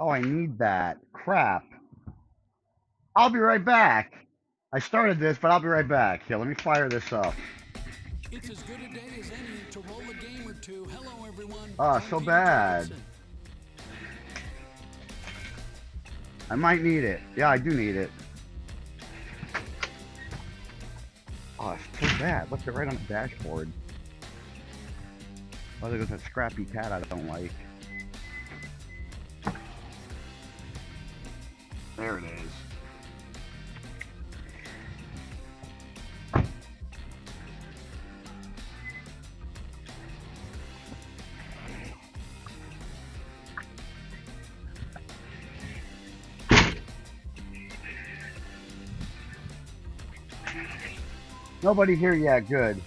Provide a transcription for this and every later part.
Oh, I need that. Crap. I'll be right back. I started this, but I'll be right back. Here, let me fire this up. It's as good a day as any to roll a game or two. Hello, everyone. Oh, I'm so Peter bad. Jacobson. I might need it. Yeah, I do need it. Oh, it's so bad. Left it right on the dashboard. Oh, there's that scrappy cat I don't like. There it is. Nobody here yet. Good.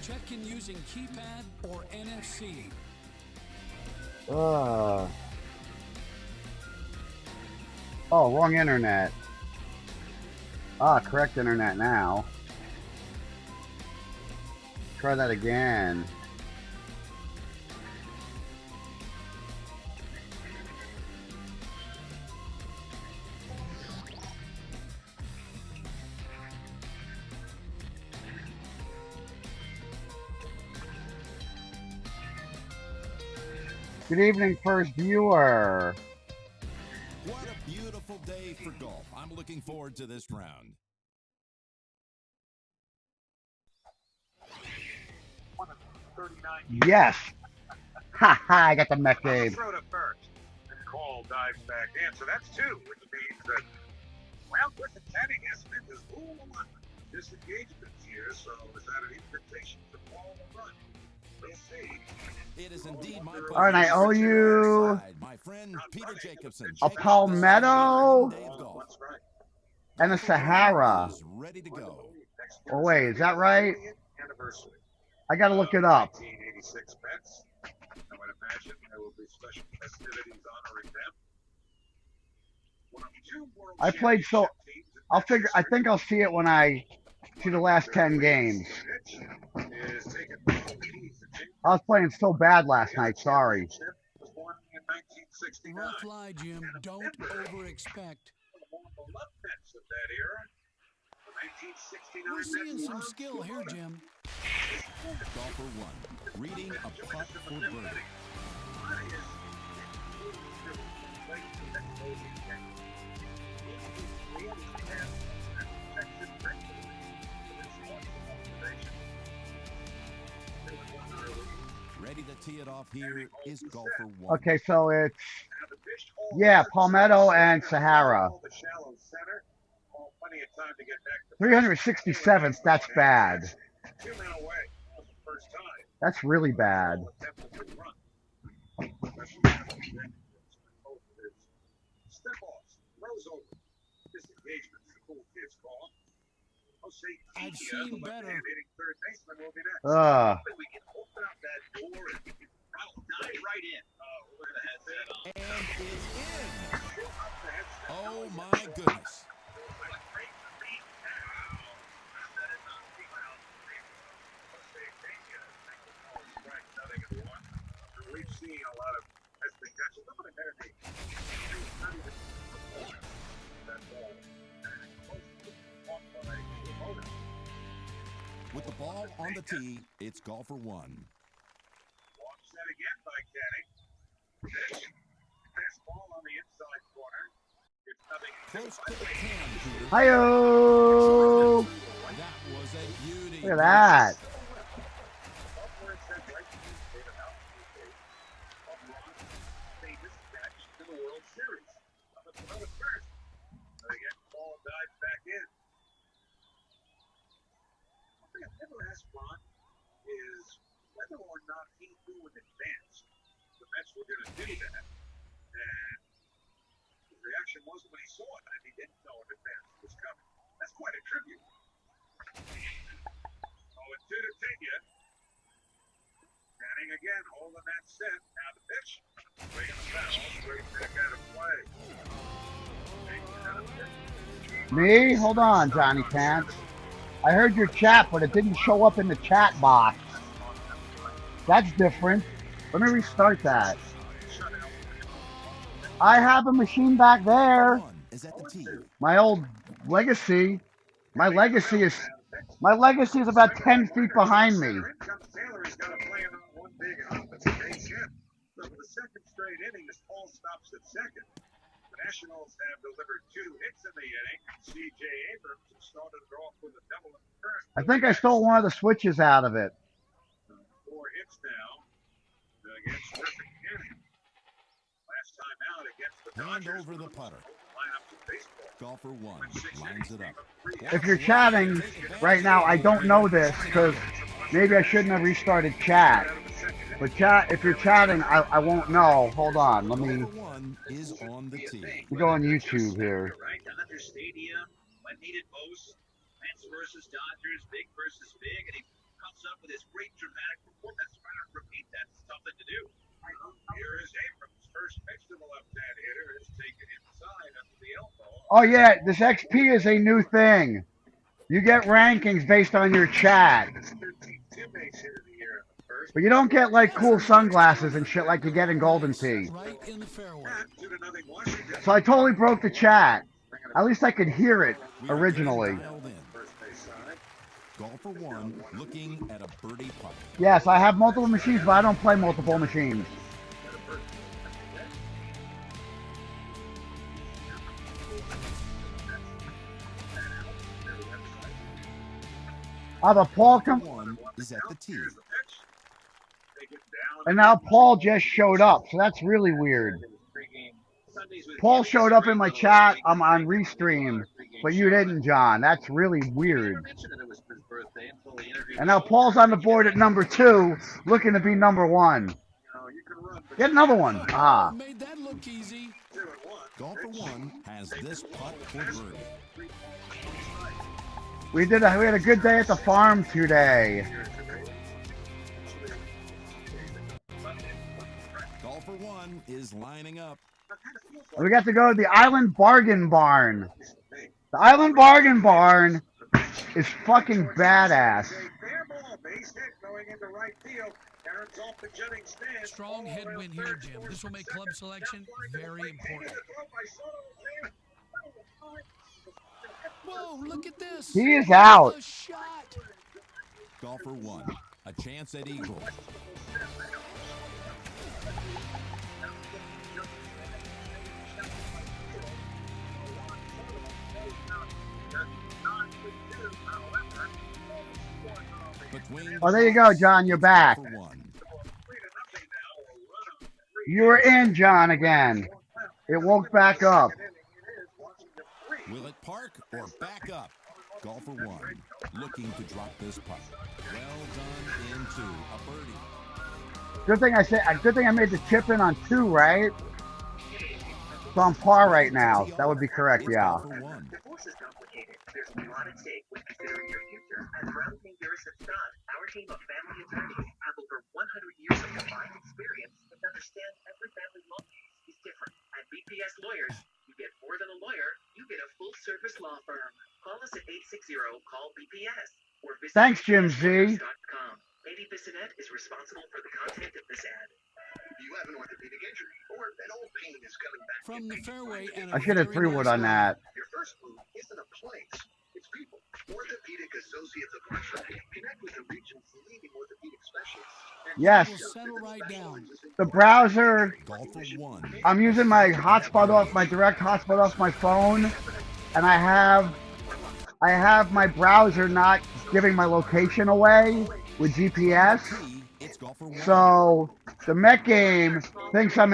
Check in using keypad or NFC. Oh, wrong internet. Ah, correct internet now. Try that again. Good evening, first viewer. What a beautiful day for golf. I'm looking forward to this round. Yes. Ha ha, I got the mech game. Throw to first. And Cole dives back in. So that's two, which means that, well, with the tenning estimate is disengagement here. So is that an invitation for Paul to run? Let's see. It is indeed my All right, I owe you my friend Peter Jacobson. a Palmetto That's right. and a Sahara. Is ready to go. Oh wait, is that right? Anniversary. I gotta look it up. 1986 Mets. I would imagine there will be special festivities honoring them. One of two World I played so Championship teams in I'll figure. I think I'll see it when I see the last 10 games. is taken by the Yankees. I was playing so bad last night. Sorry. Was born in 1969. Rough lie, Jim. Don't over-expect. One of the love Mets of that era. The 1969 We're seeing Mets some won skill here, Jim. Golfer one. Reading a putt for birdie. Ready to tee it off here is golfer one. Okay, so it's Palmetto and Sahara. 367th. That's bad. That's really bad. I've seen better. Ugh. And it's in. Oh my goodness. We've seen a lot of testing catches. Look at With the ball on the tee, it's golfer one. Long set again by Kenny. Pass ball on the inside corner. It's nothing. Close to the can, Peter. Hi-yo! That was a beauty. Look at that. Is whether or not he knew in advance the Mets were going to do that. And his reaction was when he saw it, and he didn't know in advance it was coming. That's quite a tribute. Oh, it's 2-10 yet. Manning again, holding that set. Now the pitch. Swing and foul. Straight back out of play. Me? Hold on, Johnny Pants. I heard your chat, but it didn't show up in the chat box. That's different. Let me restart that. I have a machine back there. Is at the tee. My old legacy. My legacy is about 10 feet behind me. Taylor's got to play on one big offensive base hit. So for the second straight inning, this ball stops at second. The Nationals have delivered 2 hits in the inning. C.J. Abrams has started it off with a double in the first. I think I stole one of the switches out of it. 4 hits now against Griffin Canyon. Last time out against the Hand Dodgers. over the putter. Lineups of baseball. Golfer 1 lines it up. If you're chatting right now, I don't know this because maybe I shouldn't have restarted chat. But chat, if you're chatting, I won't know. Hold on, let me Golfer 1 is on the tee. go on YouTube here. Right, Dodger Stadium, when needed most, Mets versus Dodgers, big versus big, and he comes up with his great dramatic performance. Trying to repeat that's something to do. Here is Abrams. First pitch to the left-hand hitter is taken inside under the elbow. Oh yeah, this XP is a new thing. You get rankings based on your chat. 13th base hit of the year in the first. But you don't get like cool sunglasses and shit like you get in Golden Tee. Right in the fairway. 2-0 Washington. So I totally broke the chat. At least I could hear it originally. Dialed in. First base side. Golfer 1 looking at a birdie putt. Yes, I have multiple machines, but I don't play multiple machines. I have a Paul Golfer 1 is at the tee. Here's the pitch. Take it down. and now Paul just showed up, so that's really weird. Paul showed up in my chat. I'm on Restream, but you didn't, John. That's really weird. And now Paul's on the board at number 2, looking to be number 1. Get another one. Ah. Made that look easy. Golfer 1 has this putt for birdie. We had a good day at the farm today. Golfer 1 is lining up. We got to go to the Island Bargain Barn. The Island Bargain Barn is fucking badass. Fair ball, base hit going into right field. Aaron's off the jutting stand. Strong headwind here, Jim. This will make club selection very important. Whoa, look at this. He is out. A shot. Golfer 1, a chance at eagle. Oh, there you go, John. You're back. Golfer 1. You were in, John, again. It woke back up. Will it park or back up? Golfer 1 looking to drop this putt. Well done into a birdie. Good thing I made the chip in on 2, right? So I'm par right now. That would be correct, It's yeah. Golfer 1. Divorce is complicated. There's a lot at stake when considering your future. At Brown King Garrison Scott, our team of family attorneys have over 100 years of combined experience and understand every family law case is different. At BPS Lawyers, you get more than a lawyer, you get a full-service law firm. Call us at 860-CALL-BPS or visit Thanks, Jim Z. bpslawyers.com. Lady Bissonette is responsible for the content of this ad. You have an orthopedic injury, or that old pain is coming back. From the fairway and I should have 3-wood on that. Your first move isn't a place, it's people. Orthopedic Associates of Washington. Connect with the region's leading orthopedic specialists. Yes. We'll settle right down. The browser, Golfer 1. I'm using my direct hotspot off my phone, and I have my browser not giving my location away with GPS. It's Golfer 1. So the Met game thinks I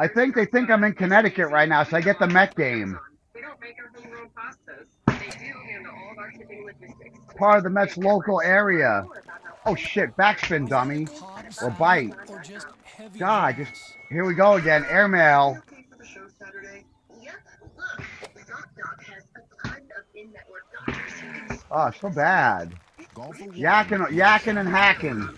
think they think I'm in Connecticut right now, so I get the Met game. We don't make our homegrown pastas. They do handle all of our shipping logistics. Part of the Met's local area. Oh shit, backspin dummy. Hops, Or bite. or just heavy God, gas. here we go again. Airmail. Okay for the show Saturday? Yep. Look, ZocDoc has a ton of in-network doctors who can Oh, so bad. Golfer 1. Yakking and hacking.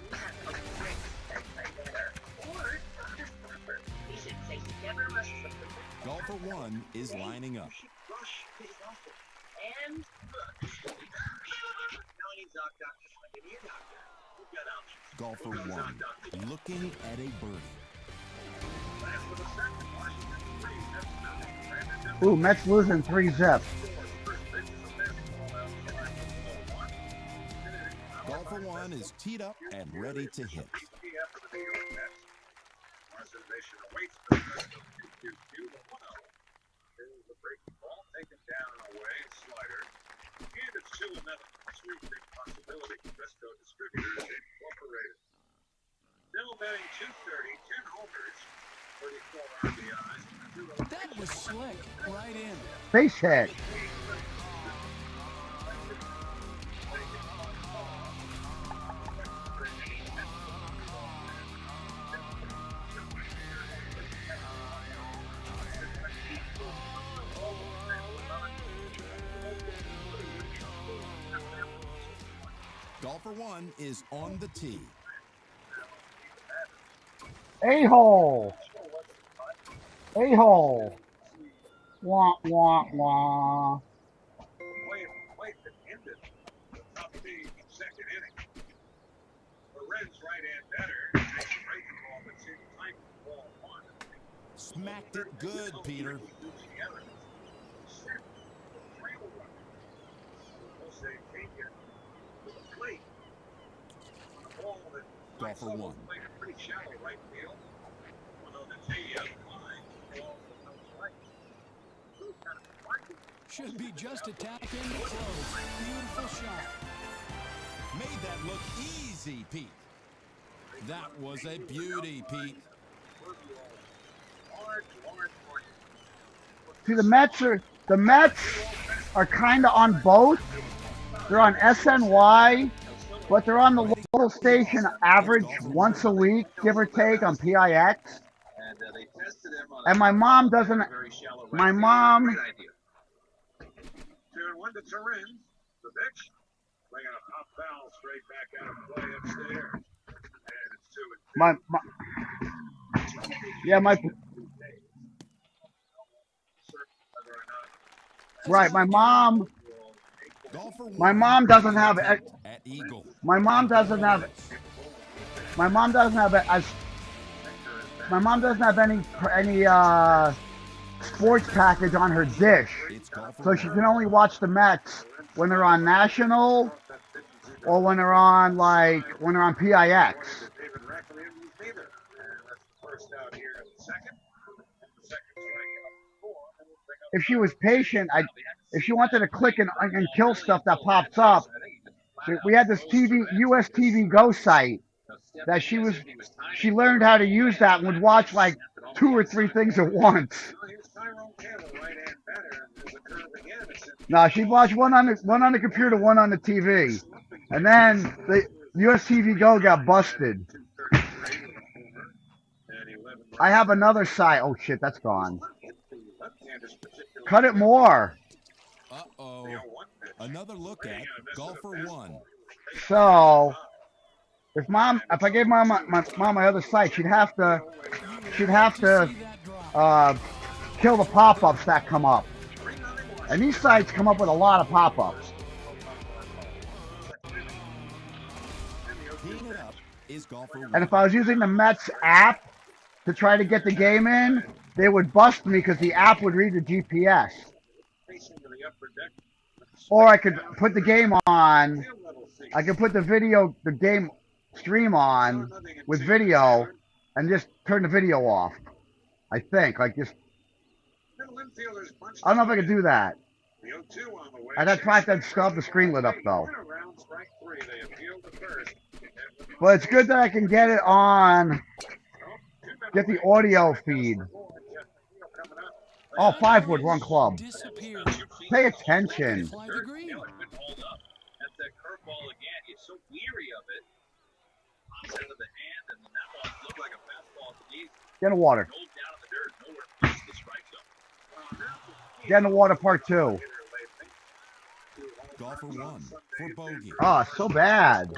Golfer 1 is lining up. And look. Now I need Doc Doctor. Give me a doctor. We've got options. Golfer 1 looking at a birdie. Ooh, Mets losing 3-zip. Golfer 1 is teed up and ready to hit. Reservation awaits for the rest of the 2-2 to 1-0. Here's the breaking ball taken down and away, slider. And it's 2-0. Sweet big possibility. Fresco Distributors Incorporated. Still batting 230, 10 homers, 34 RBIs. That was slick. Right in. Base hit. Golfer 1 is on the tee. A-hole. A-hole. Wah, wah, wah. Play that ended the top of the second inning. The Reds right-hand batter takes a breaking ball that's in tight ball one. Smacked it good, Peter. Golfer 1. Pretty shallow right field. Should be just a tap in to close. Beautiful shot. Made that look easy, Pete. That was a beauty, Pete. See, the Mets are kind of on both. They're on SNY, but they're on the local station average once a week, give or take, on PIX. And my mom doesn't. My mom. 2-1 to Turin. The pitch. Laying a pop foul straight back out of play upstairs. And it's 2-2. Yeah, right, my mom doesn't have at Eagle. my mom doesn't have any sports package on her dish, so she can only watch the Mets when they're on national or when they're on PIX. If she was patient, if she wanted to click and kill stuff that pops up, we had this US TV Go site that she learned how to use that and would watch like 2 or 3 things at once. No, she'd watch one on the computer, one on the TV, and then the US TV Go got busted. I have another site. Oh shit, that's gone. Cut it more. Uh-oh. Another look at Golfer 1. So, if I gave mom my other site, she'd have to kill the pop-ups that come up. And these sites come up with a lot of pop-ups. Teeing it up is Golfer 1. And if I was using the Mets app to try to get the game in, they would bust me because the app would read the GPS. Or I could put the game on. I could put the game stream on with video and just turn the video off. I think. I don't know if I could do that. I'd have tried to still have the screen lit up though. But it's good that I can get it on, get the audio feed. Oh, 5 wood, wrong club. Pay attention. Get in the water. Get in the water, part 2. Golfer 1 for bogey. Oh, so bad.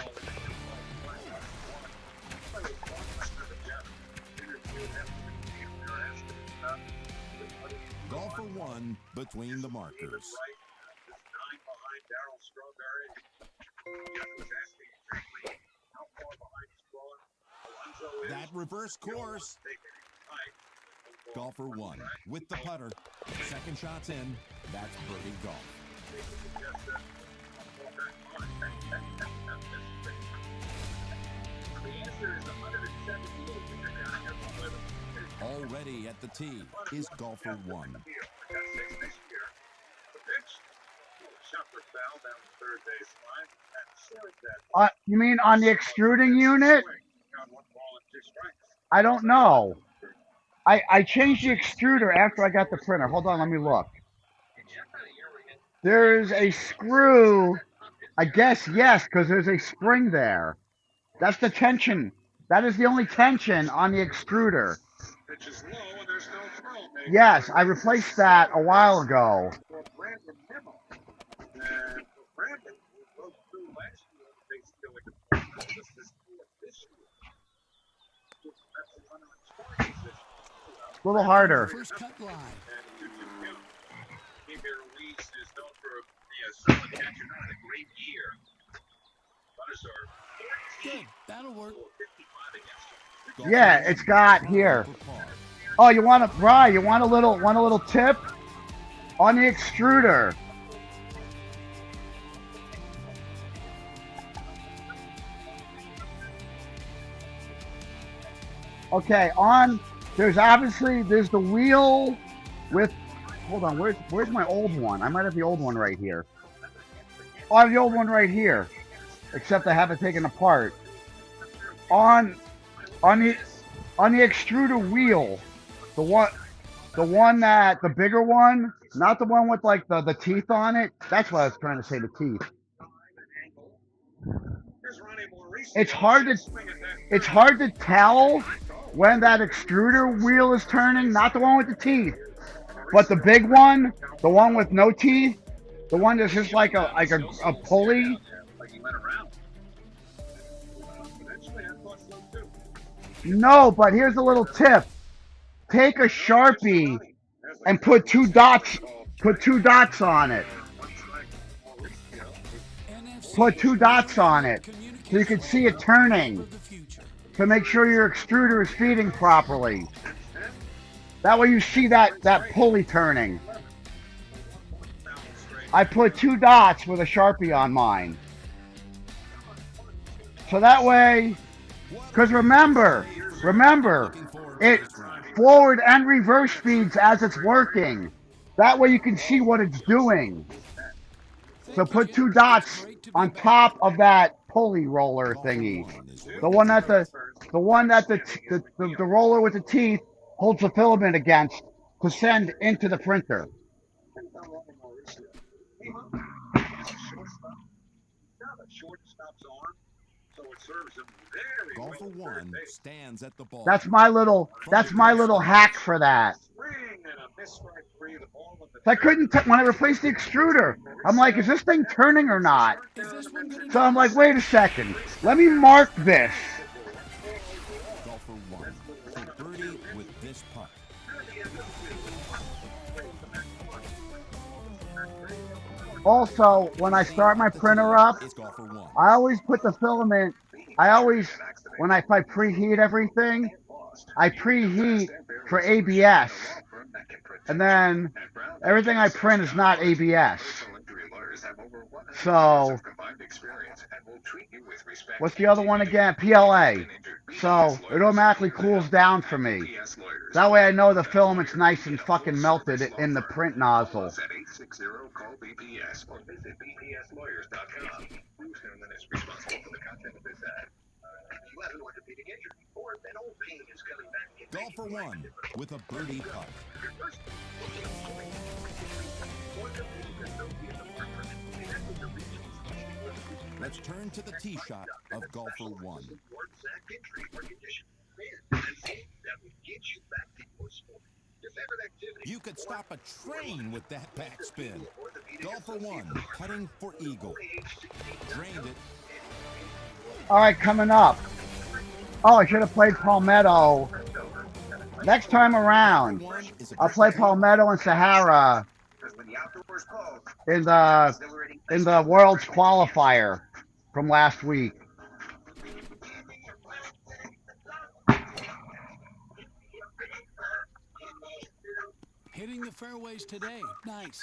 for one between the markers. Right, just 9 behind Darryl Strawberry. Jeff was asking exactly how far behind he's gone. Alonso is. That reverse course. Golfer one with the putter. Second shot's in. That's birdie golf. The answer is 178. Already at the tee is golfer one. You mean on the extruding unit? I don't know. I changed the extruder after I got the printer. Hold on, let me look. There's a screw. I guess yes, because there's a spring there. That's the tension. That is the only tension on the extruder. Yes, I replaced that a while ago. A little harder. First cut line. Good. That'll work. Yeah, it's got here. Oh, you want a little tip on the extruder. Okay, there's the wheel with, hold on, where's my old one? I might have the old one right here. Oh, I have the old one right here, except I have it taken apart. On the extruder wheel, the bigger one, not the one with like the teeth on it. That's what I was trying to say, the teeth. It's hard to tell when that extruder wheel is turning, not the one with the teeth, but the big one, the one with no teeth, the one that's just like a pulley. No, but here's a little tip. Take a Sharpie and put two dots on it. Put 2 dots on it so you can see it turning, to make sure your extruder is feeding properly. That way you see that pulley turning. I put 2 dots with a Sharpie on mine. So that way, because remember, it forward and reverse feeds as it's working. That way you can see what it's doing. So put 2 dots on top of that pulley roller thingy. The one that the roller with the teeth holds the filament against to send into the printer. Golfer one stands at the ball. That's my little hack for that. I couldn't when I replaced the extruder. I'm like, is this thing turning or not? So I'm like, wait a second. Let me mark this. Golfer one. For birdie with this putt. Also, when I start my printer up, It's golfer one. I always put the filament. If I preheat everything, I preheat for ABS. And then everything I print is not ABS. So, what's the other one again? PLA. So, it automatically cools down for me. That way I know the filament's nice and fucking melted in the print nozzle. Golfer one with a birdie putt. Let's turn to the tee shot of golfer one. You could stop a train with that backspin. Golfer one, putting for eagle. Drained it. All right, coming up. Oh, I should have played Palmetto. Next time around, I'll play Palmetto and Sahara in the World's qualifier from last week. Hitting the fairways today. Nice.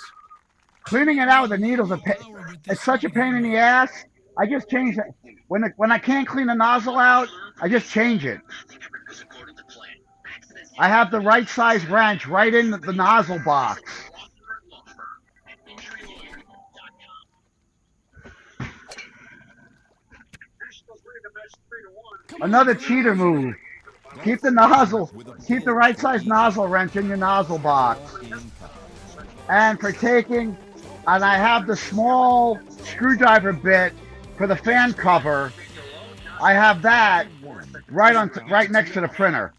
Cleaning it out with the needles, it's such a pain in the ass. I just change it. When I can't clean the nozzle out, I just change it. I have the right size wrench right in the nozzle box. Another cheater move. Keep the right size nozzle wrench in your nozzle box. And I have the small screwdriver bit for the fan cover. I have that right next to the printer.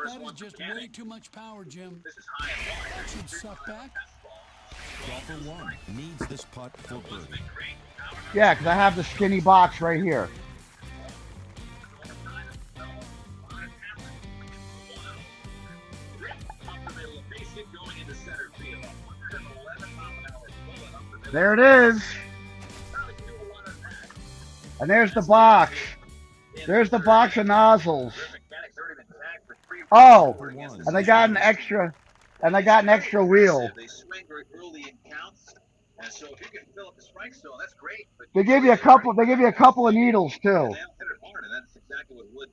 That is just way too much power, Jim. That should suck back. Golfer 1 needs this putt for birdie. Yeah, because I have the skinny box right here. There it is. And there's the box. There's the box of nozzles. Oh, and I got an extra wheel. They give you a couple of needles too.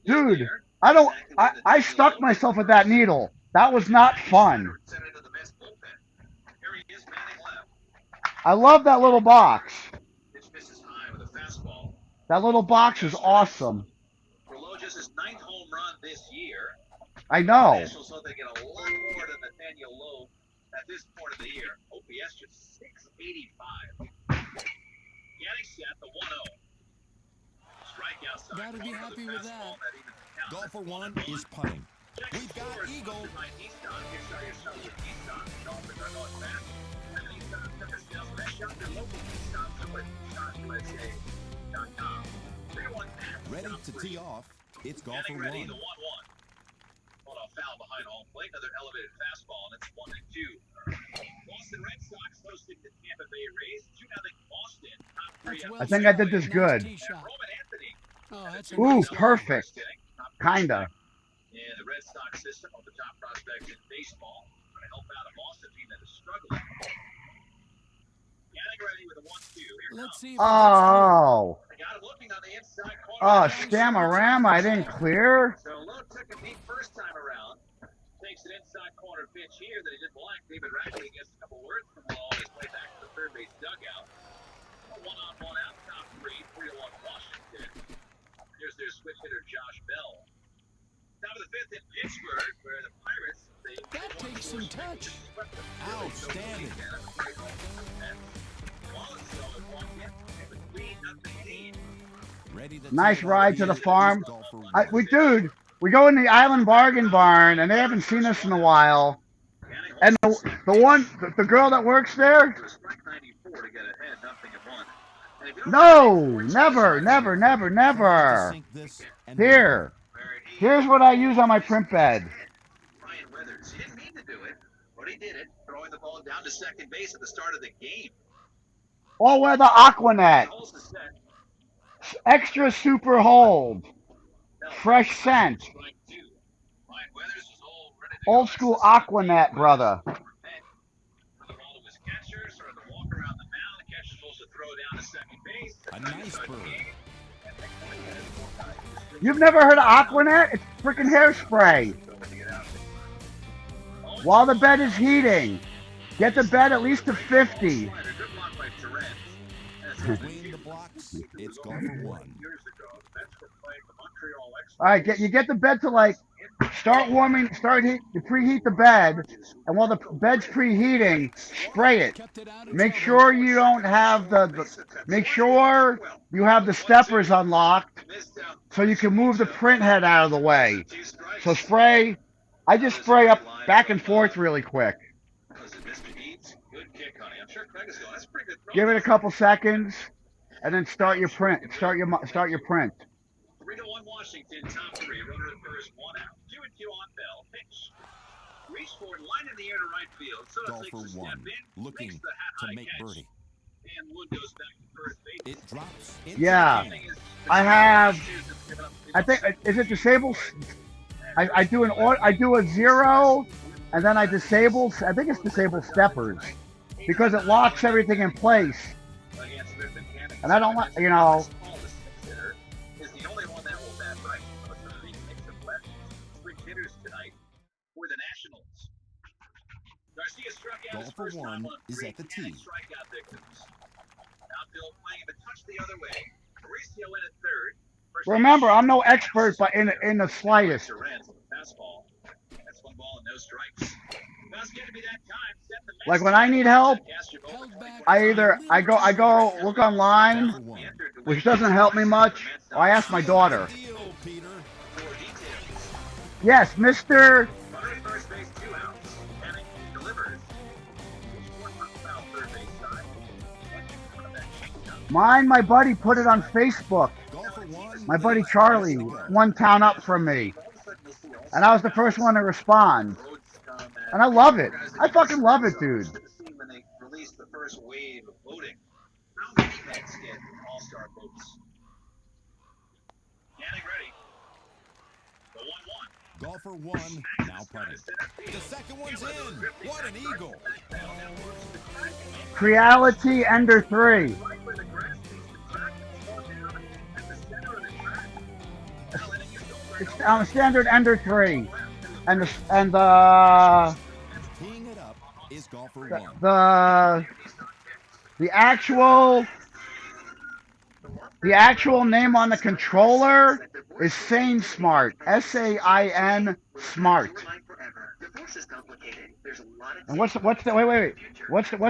Dude, I stuck myself with that needle. That was not fun. I love that little box. That little box is awesome. I know. Gotta be happy with that. Golfer 1 is putting. We've got Eagle. Ready to tee off. It's Golfer 1. Foul behind home plate, another elevated fastball, and it's 1-2. Boston Red Sox hosting the Tampa Bay Rays, 2-0 Boston. I think I did this good. Ooh, perfect. Kinda. Yeah, the Red Sox system of the top prospects in baseball, trying to help out a Boston team that is struggling. Getting ready with a 1-2. Let's see. Oh. I got him looking on the inside corner. Oh, Scamorama, I didn't clear. So Lowe took a deep first time around. Takes an inside corner pitch here that he didn't like. David Rackley gets a couple words from Lowe on his way back to the third base dugout. A one-on-one out, top 3-1 Washington. Here's their switch hitter, Josh Bell. Top of the fifth in Pittsburgh, where the Pirates, that takes some touch. Outstanding. Nice ride to the farm. We go in the Island Bargain Barn, and they haven't seen us in a while. And the girl that works there. No, never. Here's what I use on my print bed. Ryan Weathers, he didn't mean to do it, but he did it, throwing the ball down to second base at the start of the game. All weather Aquanet. Extra super hold. Fresh scent. Old school Aquanet, brother. A nice bird. You've never heard of Aquanet? It's freaking hairspray. While the bed is heating, get the bed at least to 50. Between the blocks, it's Golfer 1. All right, you get the bed to you preheat the bed, and while the bed's preheating, spray it. Make sure you don't have make sure you have the steppers unlocked, so you can move the print head out of the way. So I just spray up back and forth really quick. Give it a couple seconds, and then start your print. Start your print. 3-1 Washington top three, runner at first, one out. 2-2 on Bell. Pitch. Reach forward, line in the air to right field. So it takes Golfer a step one, in, looking makes the to high make catch. birdie. And Wood goes back to first base. It drops into Yeah. the can. I have, I think, is it disabled? I do a 0, and then I disable, I think it's disable steppers, because it locks everything in place. And I don't want, you know. Is the only one that will bat right. Three hitters tonight for the Nationals. Garcia struck out his Golfer first time one on is three at the panic tee. strikeout victims. Outfield playing him a touch the other way. Mauricio in at third. Remember, I'm no expert, but in the slightest. Fastball. That's one ball and no strikes. Get to be that time. Like when I need help, Held back I go look online, Golfer one. which doesn't help me much. Or I ask my daughter. Deal, Peter. Yes, Mr. Runner at first base, 2 outs. Henning delivers. One run foul, third base side. Mine, my buddy put it on Facebook. Golfer one. My buddy Charlie, one town up from me. And I was the first one to respond. And I love it. I fucking love it, dude. When they released the first wave of voting, how many Mets get all-star votes? Getting ready. The 1-1. Golfer one. Now putting. The second one's in. What an eagle. Creality Ender 3. It's standard Ender 3. And the Teeing it up is golfer one. the actual name on the controller is Sane Smart. SAIN Smart. And what's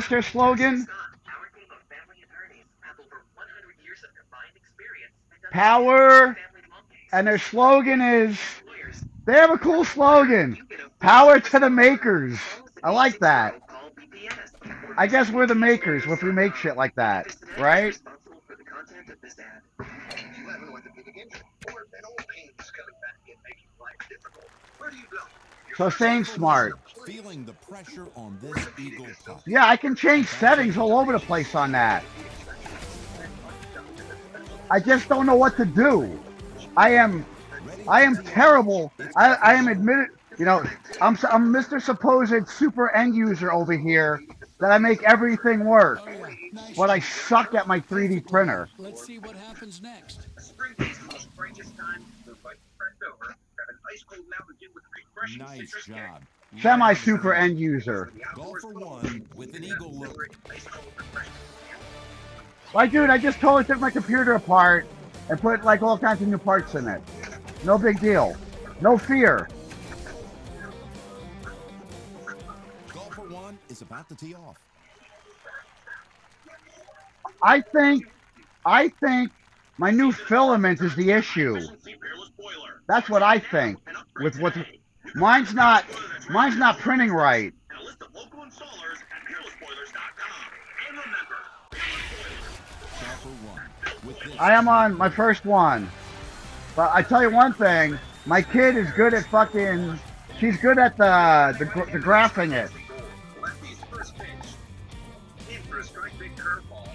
their slogan? Power, and their slogan is, they have a cool slogan, power to the makers. I like that. I guess we're the makers if we make shit like that, right? So Sane Smart. Feeling the pressure on this eagle puck. Yeah, I can change settings all over the place on that. I just don't know what to do. I am terrible. I am admitted, you know, I'm Mr. Supposed super end user over here that I make everything work. But I suck at my 3D printer. Let's see what happens next. Nice job. Semi super end user. Golfer one with an eagle look. Like, dude, I just totally took my computer apart and put like all kinds of new parts in it. No big deal. No fear. Golfer one is about to tee off. I think my new filament is the issue. That's what I think. With what mine's not printing right. Golfer one with this. I am on my first one. But I tell you one thing, my kid is good at fucking, she's good at the graphing it.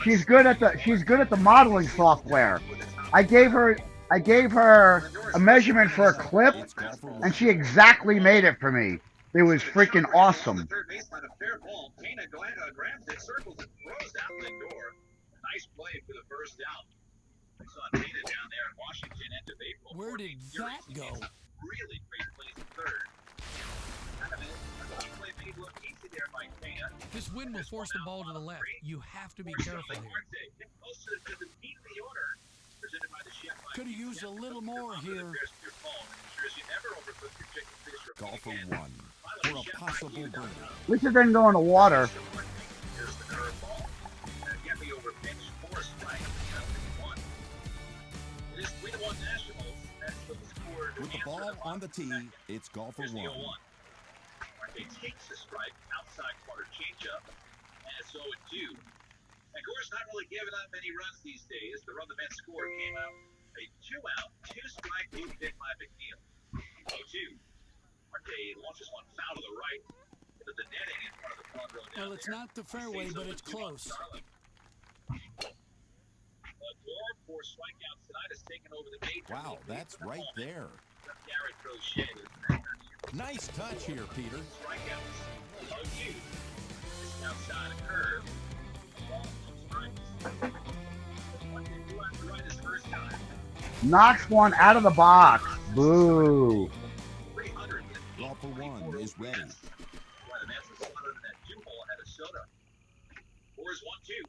She's good at the modeling software. I gave her a measurement for a clip, and she exactly made it for me. It was freaking awesome. Nice play for the first out. I saw Dana down there in Washington end of April. Where did that go? Really great plays in third. Play made look easy there by Dana. This wind will force the ball to the left. You have to be careful here. Could have used a little more here. Golfer one for a possible birdie. At least it didn't go in the water. With the ball on the tee, it's golfer one. It takes a strike, outside corner changeup, and so it 2. Of course, not really giving up many runs these days. The run the Mets scored came out A 2-out, 2-strike, 8 hit by McNeil. 0-2. Marte launches one foul to the right into the netting in front of the front row down Well, it's there. not the fairway, but it's 0-2 on close. Starling. Lindor, 4 strikeouts tonight, has taken over the major Wow, league that's for the right moment. there. Garrett Crochet is next. Nice touch here, Peter. Strikeouts. 0-2. Just outside a curve. Ball, 2 strikes. One did go after right his first time. Knocks one out of the box. Boo. 300. Golfer 1 is ready. Right, the Mets are slotted in that 2-hole ahead of Soto. Fours 1-2.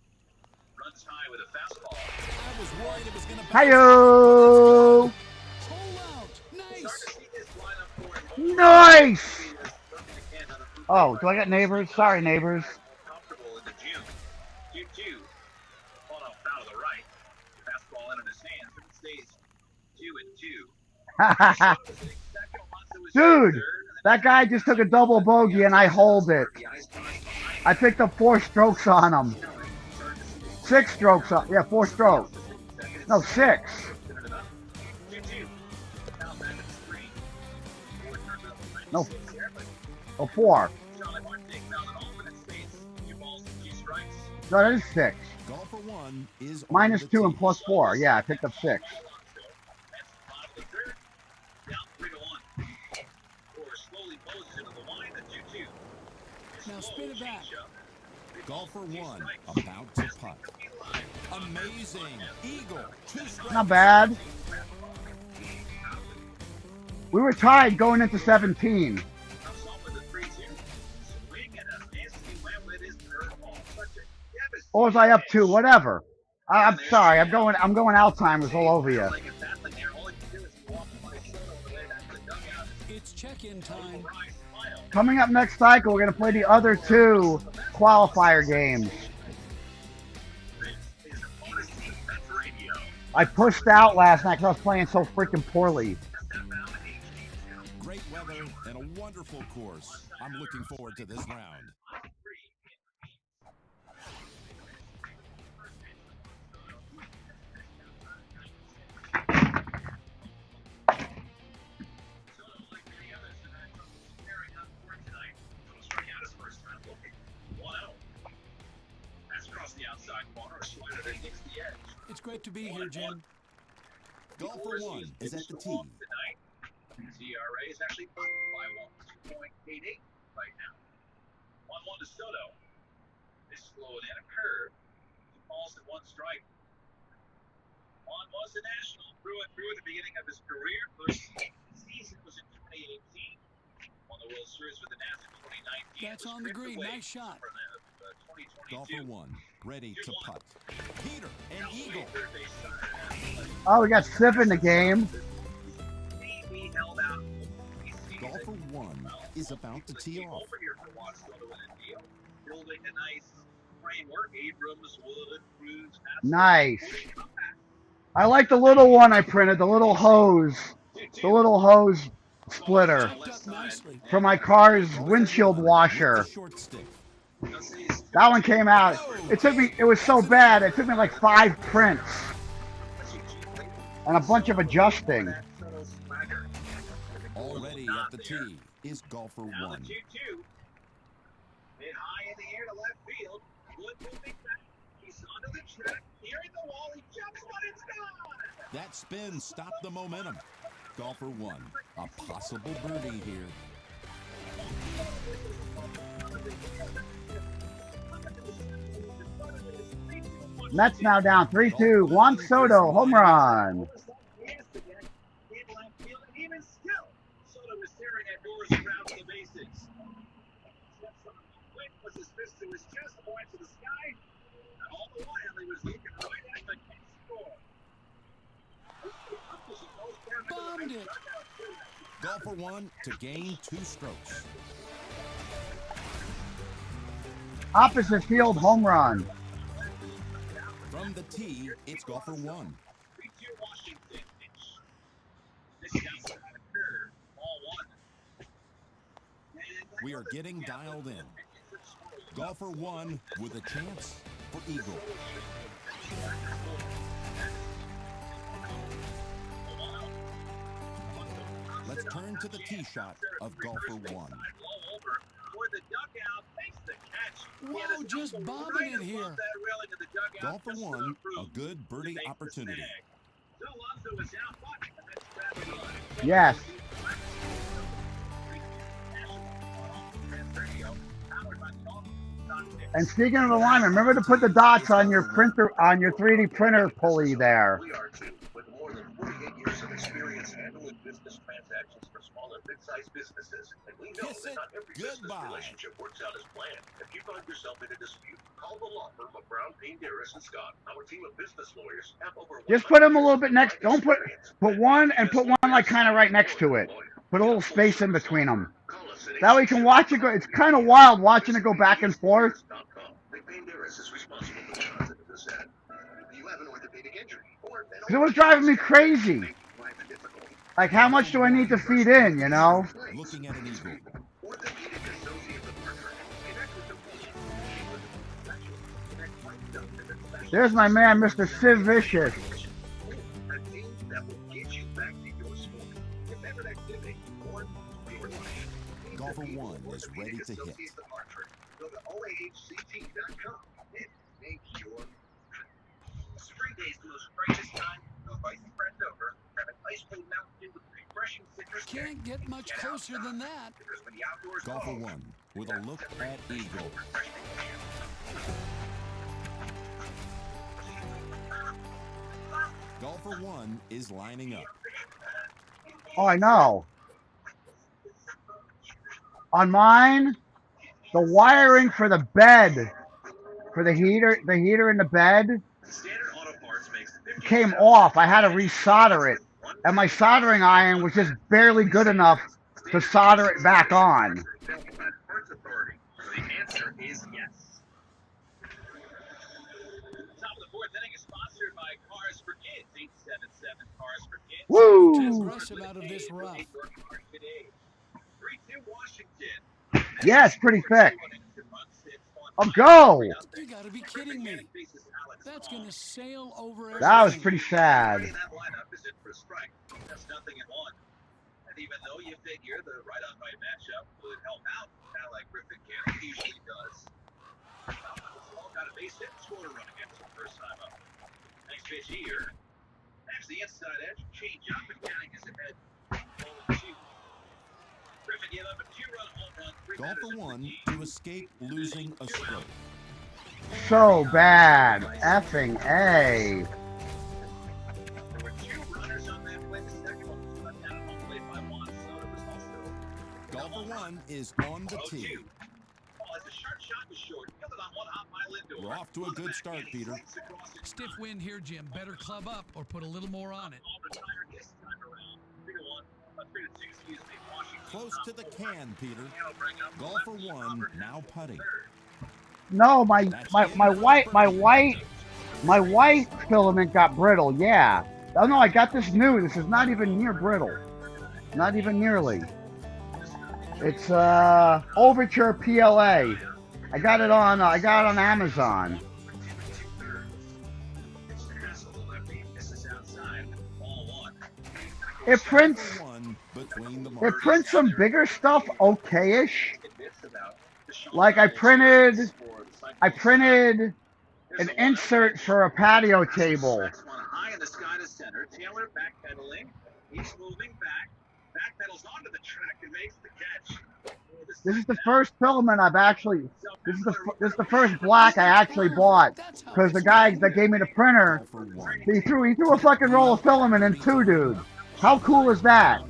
Runs high with a fastball. I was worried it was going to Hi-yo. Pull out. Nice. Starting to see this lineup going. Nice. Oh, do I got neighbors? Sorry, neighbors. Comfortable in the June. 2-2. On a foul to the right. Fastball in his hands, but it stays 2-2. Dude, that guy just took a double bogey and I hold it. I picked up 4 strokes on him. 6 strokes up. Yeah, 4 strokes. No, 6. No. Oh, 4. No, that is 6. Golfer 1 is Minus 2 and plus 4. Yeah, I picked up 6. Now spin it back. Golfer 1 about to putt. Amazing. Eagle. 2 strikes. Not bad. We were tied going into 17. Or was I up 2? Whatever. I'm sorry. I'm going Alzheimer's all over you. It's check-in time. Coming up next cycle, we're going to play the other 2 qualifier games. I pushed out last night because I was playing so freaking poorly. Great weather and a wonderful course. I'm looking forward to this round. It's great to be here, Jim. Golfer 1 is at the tee. CRA is actually up by 2.88 right now. 1-1 to Soto. This slow and a curve. 2 balls and 1 strike. Juan was a national through and through at the beginning of his career. First season was in 2018. Won the World Series with the Nats in 2019. That's on the green. Nice shot. Golfer 1 ready to putt. Peter and Eagle. Oh, we got Sip in the game. Golfer 1 is about to tee off. Building a nice framework. Abrams, Wood, Cruz. Nice. I like the little one I printed, the little hose. The little hose splitter Up nicely. for my car's windshield washer. Short stick. That one came out. It was so bad, it took me like 5 prints. And a bunch of adjusting. Already at the tee is golfer 1. Mid high in the air to left field. Wood moving back. He's onto the track. Nearing the wall. He jumps, but it's gone. That spin stopped the momentum. Golfer 1, a possible birdie here. Mets now down 3-2. Juan Soto, home run. Even still, Soto was staring at doors around the bases. Was his fist to his chest, pointed to the sky, and all the while he was looking right at the score. Bombed it. Golfer 1 to gain 2 strokes. Opposite field home run. From the tee, it's golfer 1. We are getting dialed in. Golfer 1 with a chance for eagle. Let's turn to the tee shot of golfer 1. Whoa, just bombing it here. Golfer 1, a good birdie opportunity. Yes. And speaking of the line, remember to put the dots on your printer, on your 3D printer pulley there. We are too, with more than 48 years of experience handling business transactions for small and mid-sized businesses. And we know Kiss that it not every business goodbye. relationship works out as planned. If you find yourself in a dispute, call the law firm of Brown, Darris, and Scott. Our team of business lawyers have over Just put them a little bit next. Don't put one and put one like kind of right next to it. Put a little space in between them. That way you can watch it go. It's kind of wild watching it go back and forth. It was driving me crazy. Like, how much do I need to feed in, you know? Looking at an eagle. There's my man, Mr. Civ Vicious. Golfer 1 is ready to hit. Go to oahct.com and make your spring day's the most brightest time. Invite your friends over, have an ice cold Mountain Dew with refreshing citrus. Can't get much closer than that. Because when the outdoors Golfer 1 with a look at eagle. Golfer 1 is lining up. Oh, I know. On mine, the wiring for the bed, for the heater in the bed, came off. I had to resolder it. And my soldering iron was just barely good enough to solder it back on. The answer is yes. Top of the fourth inning is sponsored by Cars for Kids. 877 Cars for Kids. Woo! Too aggressive out of this rough. 3-2 Washington. Yes, pretty thick. Oh, go! You gotta be kidding me. That's gonna sail over everything. That was pretty sad. That lineup is in for a strike. That's nothing in one. And even though you figure the right-on-right matchup would help out, kind of like Griffin Cannon usually does. Small got a base hit, scored a run against the first time up. Next pitch here. That's the inside edge. Change up and Canning is ahead. 0-2. Griffin gave up a 2-run home run. Golfer 1 to escape losing a stroke. So bad. Effing A. There were 2 runners on that play. The second one was left out of home plate by one, so it was also Golfer 1 is on the tee. As the sharp shot was short, fielded on one hop by Lindor. We're off to a good start, Peter. Stiff wind here, Jim. Better club up or put a little more on it. Close to the can, Peter. Golfer 1 now putting. No, my white filament got brittle. Yeah. Oh no, I got this new. This is not even near brittle. Not even nearly. It's Overture PLA. I got it on Amazon. It prints some bigger stuff okay-ish. Like I printed an insert for a patio table. High in the sky to center. Taylor backpedaling. He's moving back. Backpedals onto the track and makes the catch. This is the first filament I've actually. This is the first black I actually bought because the guy that gave me the printer, he threw a fucking roll of filament in two, dude. How cool is that?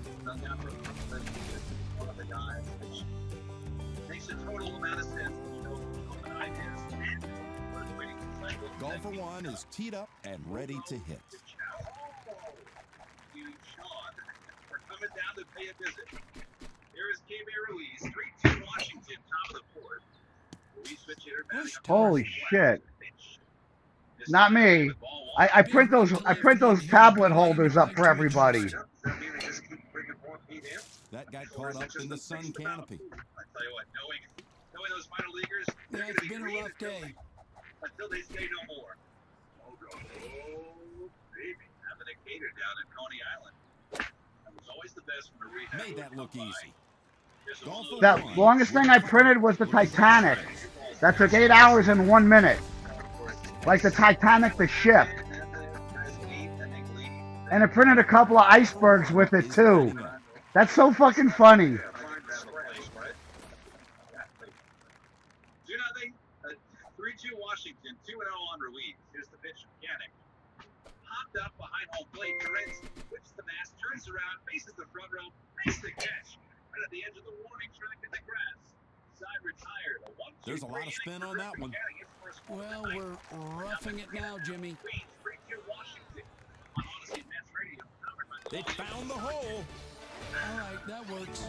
Golfer 1 is teed up and ready to hit. We're coming down to pay a visit. Here is KB Ruiz, 3-2 Washington, top of the fourth. Ruiz switch hitter batting up. Holy shit! Not me. I print those tablet holders up for everybody. That got caught up in the sun canopy. I tell you what, knowing those minor leaguers, Yeah, it's been a rough day. until they say no more. Oh, baby, having a gator down in Coney Island. That was Made that look easy. Golf for The one longest with thing a I putter. printed was the Looking for Titanic. strikes. That took 8 hours and 1 minute. Like the Titanic, the ship. And I printed a couple of icebergs with it Is too. lining up. That's so fucking funny. 3-2 Washington, 2-0 on Ruiz. Here's the pitch from Yannick. Hopped up behind home plate. Perez whips the mask, turns around, faces the front row, makes the catch. Right at the edge of the warning track in the grass. Side retired. A 1-2. There's a lot of spin on that one. Well, we're roughing it now, Jimmy. 3-2 Washington. On Odyssey Mets Radio. They found the hole. All right, that works.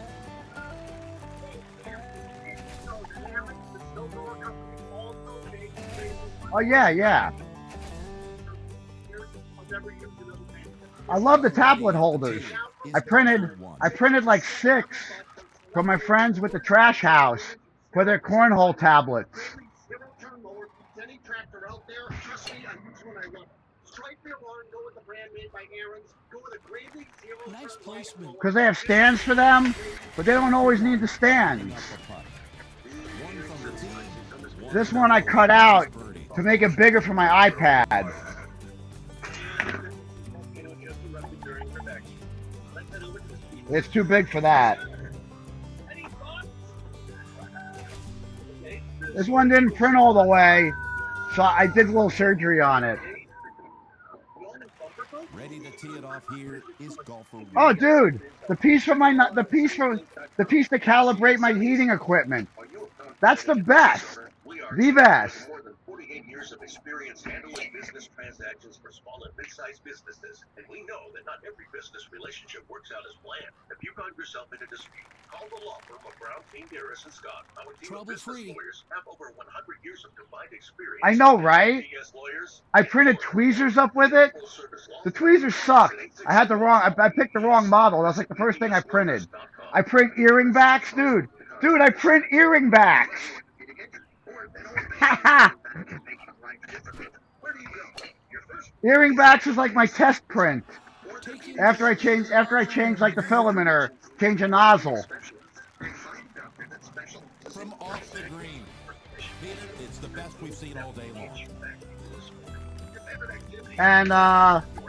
Oh yeah, yeah. I love the tablet holders. I printed like 6 for my friends with the trash house for their cornhole tablets. Nice placement. Because they have stands for them, but they don't always need the stands. One from the tee. This one I cut out to make it bigger for my iPad. It's too big for that. This one didn't print all the way, so I did a little surgery on it. Ready to tee it off here is golfer one. Oh, dude, the piece to calibrate my heating equipment. That's the best. The best. More than 48 years of experience handling business transactions for small and mid-sized businesses, and we know that not every business relationship works out as planned. If you found yourself in a dispute, call the law firm of Quaran-Teesday and Scott. Our team of business lawyers have over 100 years of combined experience. I know, right? I printed tweezers up with it. The tweezers suck. I picked the wrong model. That's like the first thing I printed. I print earring backs, dude. Dude, I print earring backs. Earring backs is like my test print. After I change like the filament or change a nozzle. From off the green. It's the best we've seen all day long. And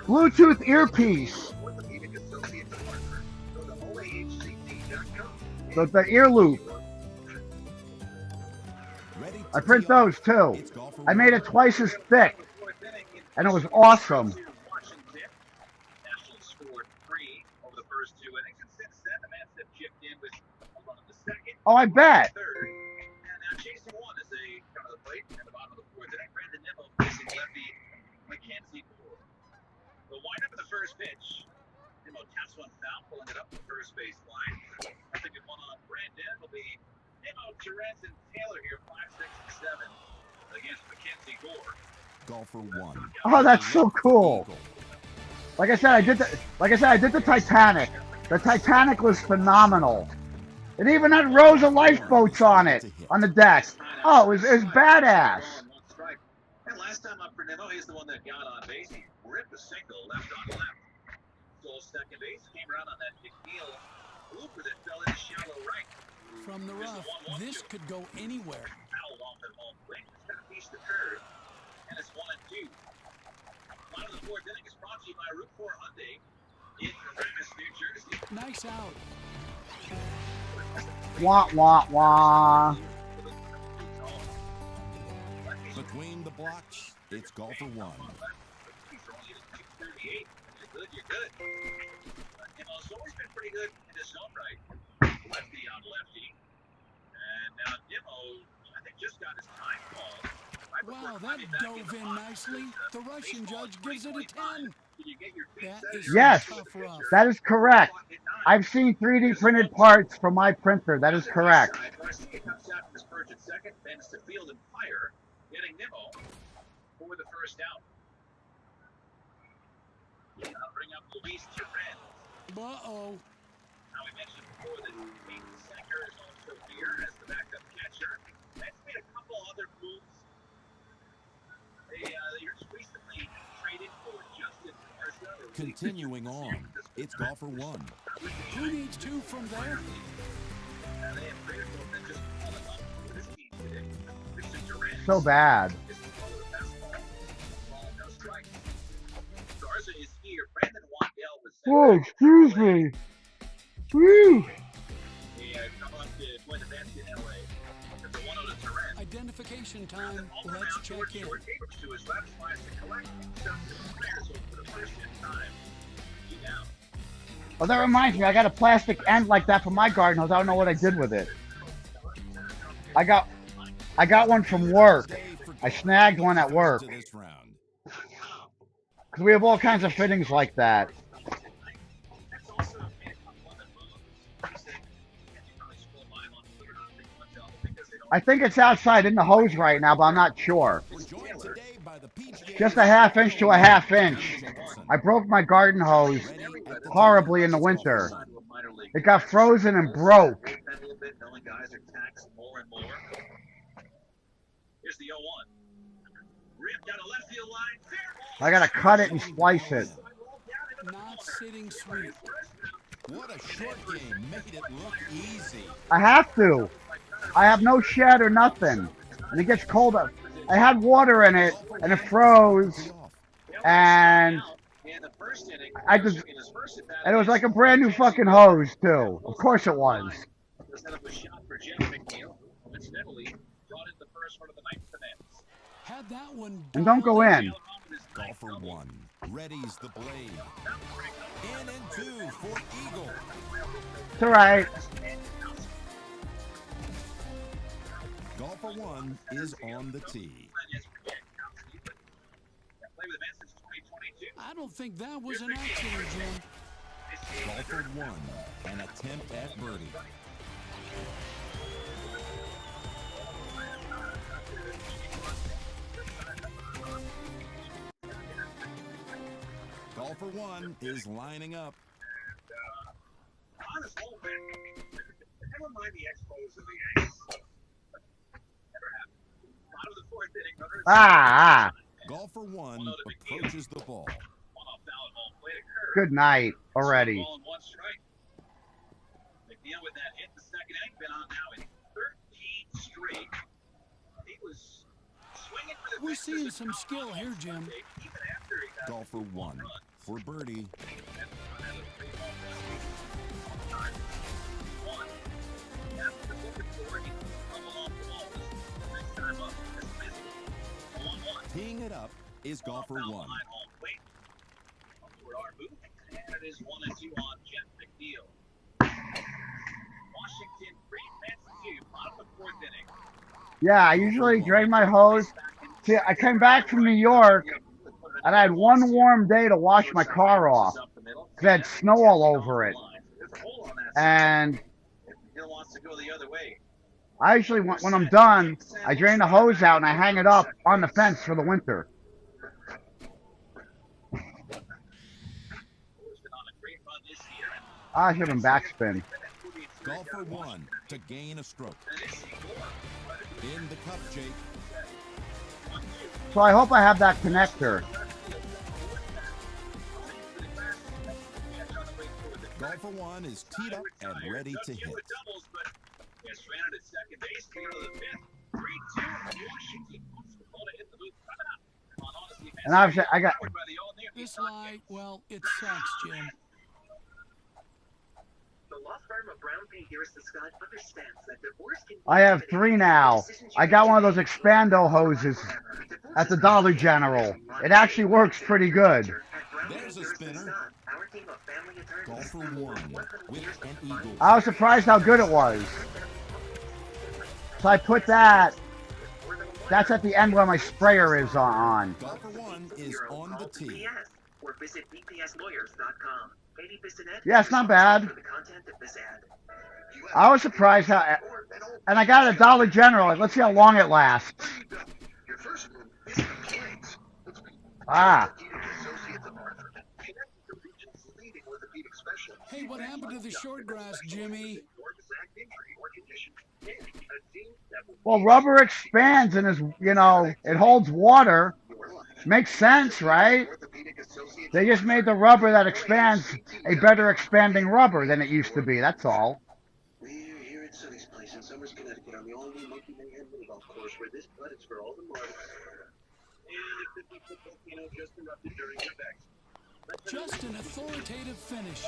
Bluetooth earpiece. The ear loop. I print those too. I made it twice as thick. And it was awesome. Oh, I bet. The windup of the first pitch. Nimmo taps one foul, pulling it up the first base line. I think it one on Brandon will be Nimmo, Terrence, and Taylor here, 5, 6, and 7 against Mackenzie Gore. Golfer one. Oh, that's so cool. Like I said, I did the Titanic. The Titanic was phenomenal. It even had rows of lifeboats on it, on the deck. Oh, it was badass. And last time up for Nimmo, he's the one that got on base. He ripped a single left on left. Stole second base, came around on that McNeil blooper that fell into shallow right. From the rough, this could go anywhere. Foul off at home plate. It's got to piece the curve. And it's 1-2. Bottom of the fourth inning is brought to you by Route 4 Hyundai in Paramus, New Jersey. Nice out. Wah, wah, wah. Between the blocks, it's golfer one. You're good. Nimmo's always been pretty good in his own right. Lefty on lefty. And now Nimmo, I think, just got his time called. Wow, that dove in nicely. The Russian judge gives it a 10. That is Yes, tough rough. that is correct. I've seen 3D printed parts from my printer. That is correct. Comes out from Spurge at second, bends to field and fire, getting Nimmo for the first out. I'll bring up Luis Terrence. Uh-oh. Now we mentioned before that the center is also here as the backup catcher. That's made a couple other moves. They just recently traded for Justin Garza. Continuing on, it's golfer one. Who needs two from there? So bad. Whoa, excuse me. Woo. Identification time. Let's check in. Oh, that reminds me, I got a plastic end like that for my garden hose. I don't know what I did with it. I got one from work. I snagged one at work. Because we have all kinds of fittings like that. I think it's outside in the hose right now, but I'm not sure. Just a half inch to a half inch. I broke my garden hose horribly in the winter. It got frozen and broke. I gotta cut it and splice it. Not sitting sweet. What a short game. Made it look easy. I have to. I have no shed or nothing. And it gets cold. I had water in it, and it froze. And it was like a brand new fucking hose, too. Of course it was. Had that one. And don't go in. Golfer one. Readies the blade. In and two for Eagle. It's all right. Golfer one is on the tee. I don't think that was an accident, Jim. Golfer one. An attempt at birdie. Golfer one is lining up. Never mind the expos of the Yankees. Ah. Golfer one approaches the ball. Good night already. We're seeing some skill here, Jim. Golfer one for birdie. Teeing it up is golfer one. Yeah, I usually drain my hose. See, I came back from New York, and I had one warm day to wash my car off. Because it had snow all over it. And I usually, when I'm done, I drain the hose out and I hang it up on the fence for the winter. I should have been backspin. Golfer one to gain a stroke. In the cup, Jake. So I hope I have that connector. Golfer one is teed up and ready to hit. And obviously, I got. This lie, well, it sucks, Jim. The law firm of Brown P. Harrison Scott understands that divorce can be I have 3 now. I got one of those Expando hoses at the Dollar General. It actually works pretty good. There's a spinner. Golfer one with an eagle. I was surprised how good it was. So I put that. That's at the end where my sprayer is on. Golfer one is on the tee. Or visit bpslawyers.com. Yeah, it's not bad. I was surprised how. And I got it at Dollar General. Let's see how long it lasts. Ah. Hey, what happened to the short grass, Jimmy? Well, rubber expands and is, it holds water. Makes sense, right? They just made the rubber that expands a better expanding rubber than it used to be. That's all. We're here at Sonny's place in Somers, Connecticut, on the all-new Monkey Mayhem mini golf course, where this putt is for all the mud. And the 50-foot volcano just erupted during your backs. Just an authoritative finish.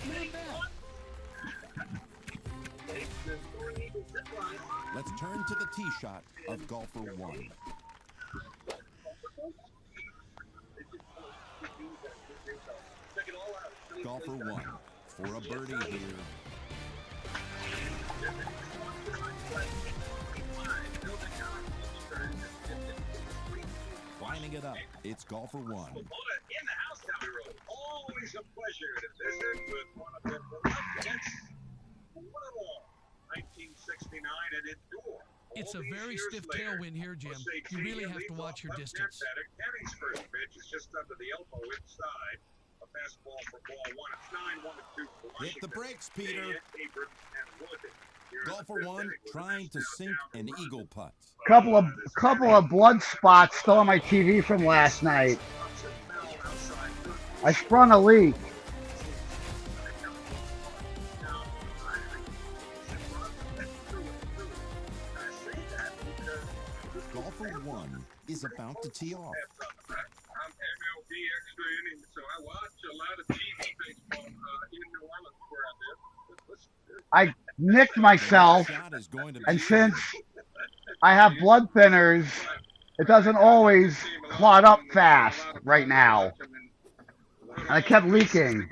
Not bad. Let's turn to the tee shot of golfer 1. Golfer 1 for a birdie here. Lining it up, it's golfer 1. In the house down the road. Always a pleasure to visit with one of the beloved one of all. 1969 and endure. It's a very stiff tailwind here, Jim. You really have to watch your distance. Kenny's first pitch is just under the elbow inside. A fastball for ball 1. It's 9-1-2 for Hit the brakes, Peter. Abrams and Wood. Golfer 1 trying to sink an eagle putt. Couple of blood spots still on my TV from last night. I sprung a leak. Golfer 1 is about to tee off. I'm MLB extra innings, so I watch a lot of TV baseball in New Orleans where I live. I nicked myself, Shot is going to and be since I have blood thinners, it doesn't always clot up fast right now. And I kept leaking.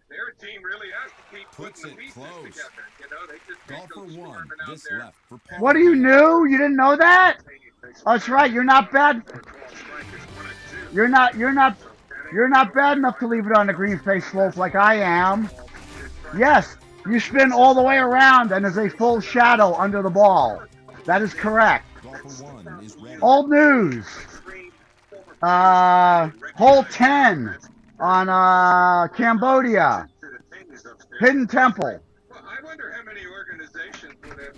Their team really has to keep Puts putting the it pieces close. together. You know, they just can't golfer go 1 swarming out this there. left for par. What are you new? You didn't know that? Oh, that's right. You're not bad. You're not bad enough to leave it on the green face slope like I am. Yes, you spin all the way around and there's a full shadow under the ball. That is correct. Golfer 1 is ready. Old news. Hole 10 on Cambodia. Hidden Temple. I wonder how many organizations would have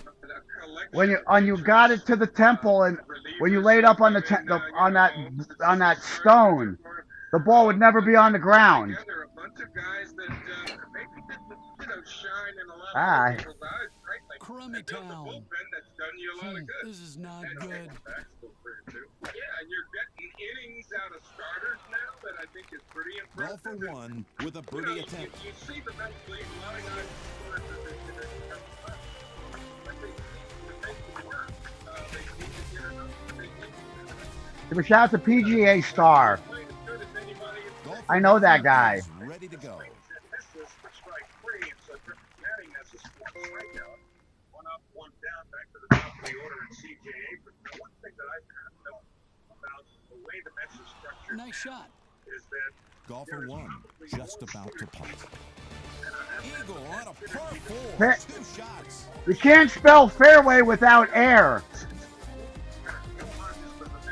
When you got it to the temple and when you laid up on on that stone, the ball would never be on the ground. There are a bunch of guys that maybe didn't shine in a lot Ah. of people's eyes, right? Like Crummy they built a town. bullpen that's done you a lot of good. This is not And good. Yeah, and you're getting innings out of starters now that I think is pretty impressive. Golfer 1 with a You know, birdie attempt. you see the men's league, a lot of guys score in the but they make it work. They need to get enough. They need to Give a shout out to PGA Star. play as good as anybody in the Golfer I know that 1 guy. is ready to go. misses for strike 3, and so Manning has a strikeout. One up, one down, back to the top of the order in CJ Abrams. Now, one thing that I kind of felt about the way the Mets are structured Nice shot. is that Golfer 1 just about to putt. Eagle on a par 4. Hit. 2 shots. You can't spell fairway without air.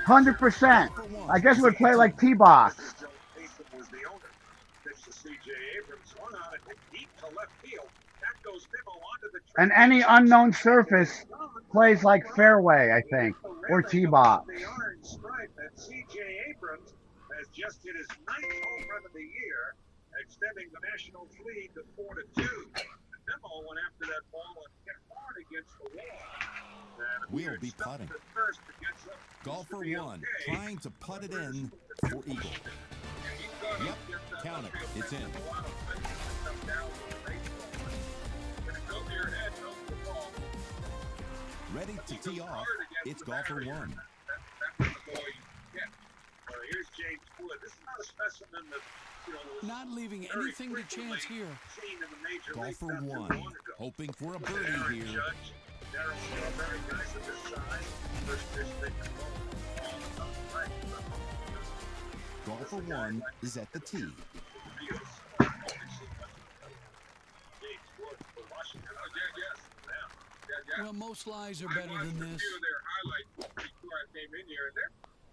100%. I guess it would play like T-box. Joe Mason was the owner. Pitch to CJ Abrams, swung on it, hit deep to left field. That goes Nimmo onto the track. And any unknown surface plays like fairway, I think, or T-box. The orange stripe that CJ Abrams has just hit his 9th home run of the year, extending the Nationals lead to 4-2. Nimmo went after that ball and hit hard against the wall. And We'll be putting. at first against them. Golfer 1 trying to putt it in for eagle. Yep, count it. It's in. Ready to tee off. It's golfer 1. Here's James Wood. This is not a specimen that, you know, was Not leaving very anything to chance frequently here. seen in the major leagues Golfer not too 1 long ago. hoping for a Aaron birdie here. Judge, Darryl Strawberry, guys of this size. First pitch they can roll. Golfer 1 is at the tee. James Wood for Washington. Oh, yes. Yeah. Well, most lies are better than this. A few of their highlights before I came in here.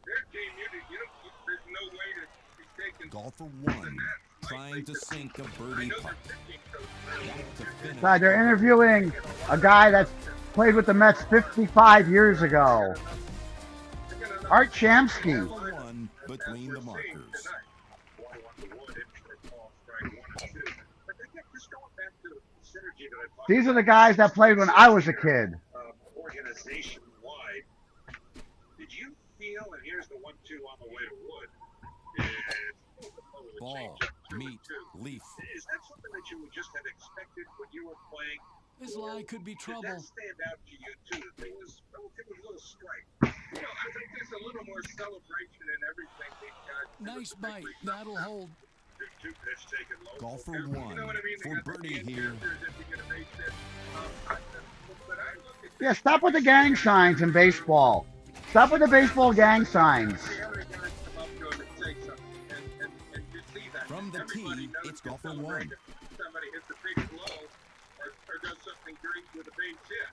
Their team, there's no way to be taken. Golfer 1 trying to sink a birdie putt. Got to finish. God, they're interviewing a guy that's played with the Mets 55 years ago. Art Shamsky. Golfer 1 between the markers. synergy that I talked These are the about. guys that played when I was a kid. Organization wide. Did you feel? And here's the 1-2 on the way to Wood. Ball, meat, leaf. Is that something that you would just have expected when you were playing? His lie could be Did trouble. that stand out to you too? That there was relatively little strike. I think there's a little more celebration in everything these guys. Nice bite. That'll hold. Two pitch taken low. Golfer You one know what I mean? They for got the birdie hand here. characters if you get a base hit. But I look at Yeah, stop with the gang signs in baseball. Stop with the baseball gang signs. From the tee, it's golfer one. Somebody hits a big blow or does something great with a base hit.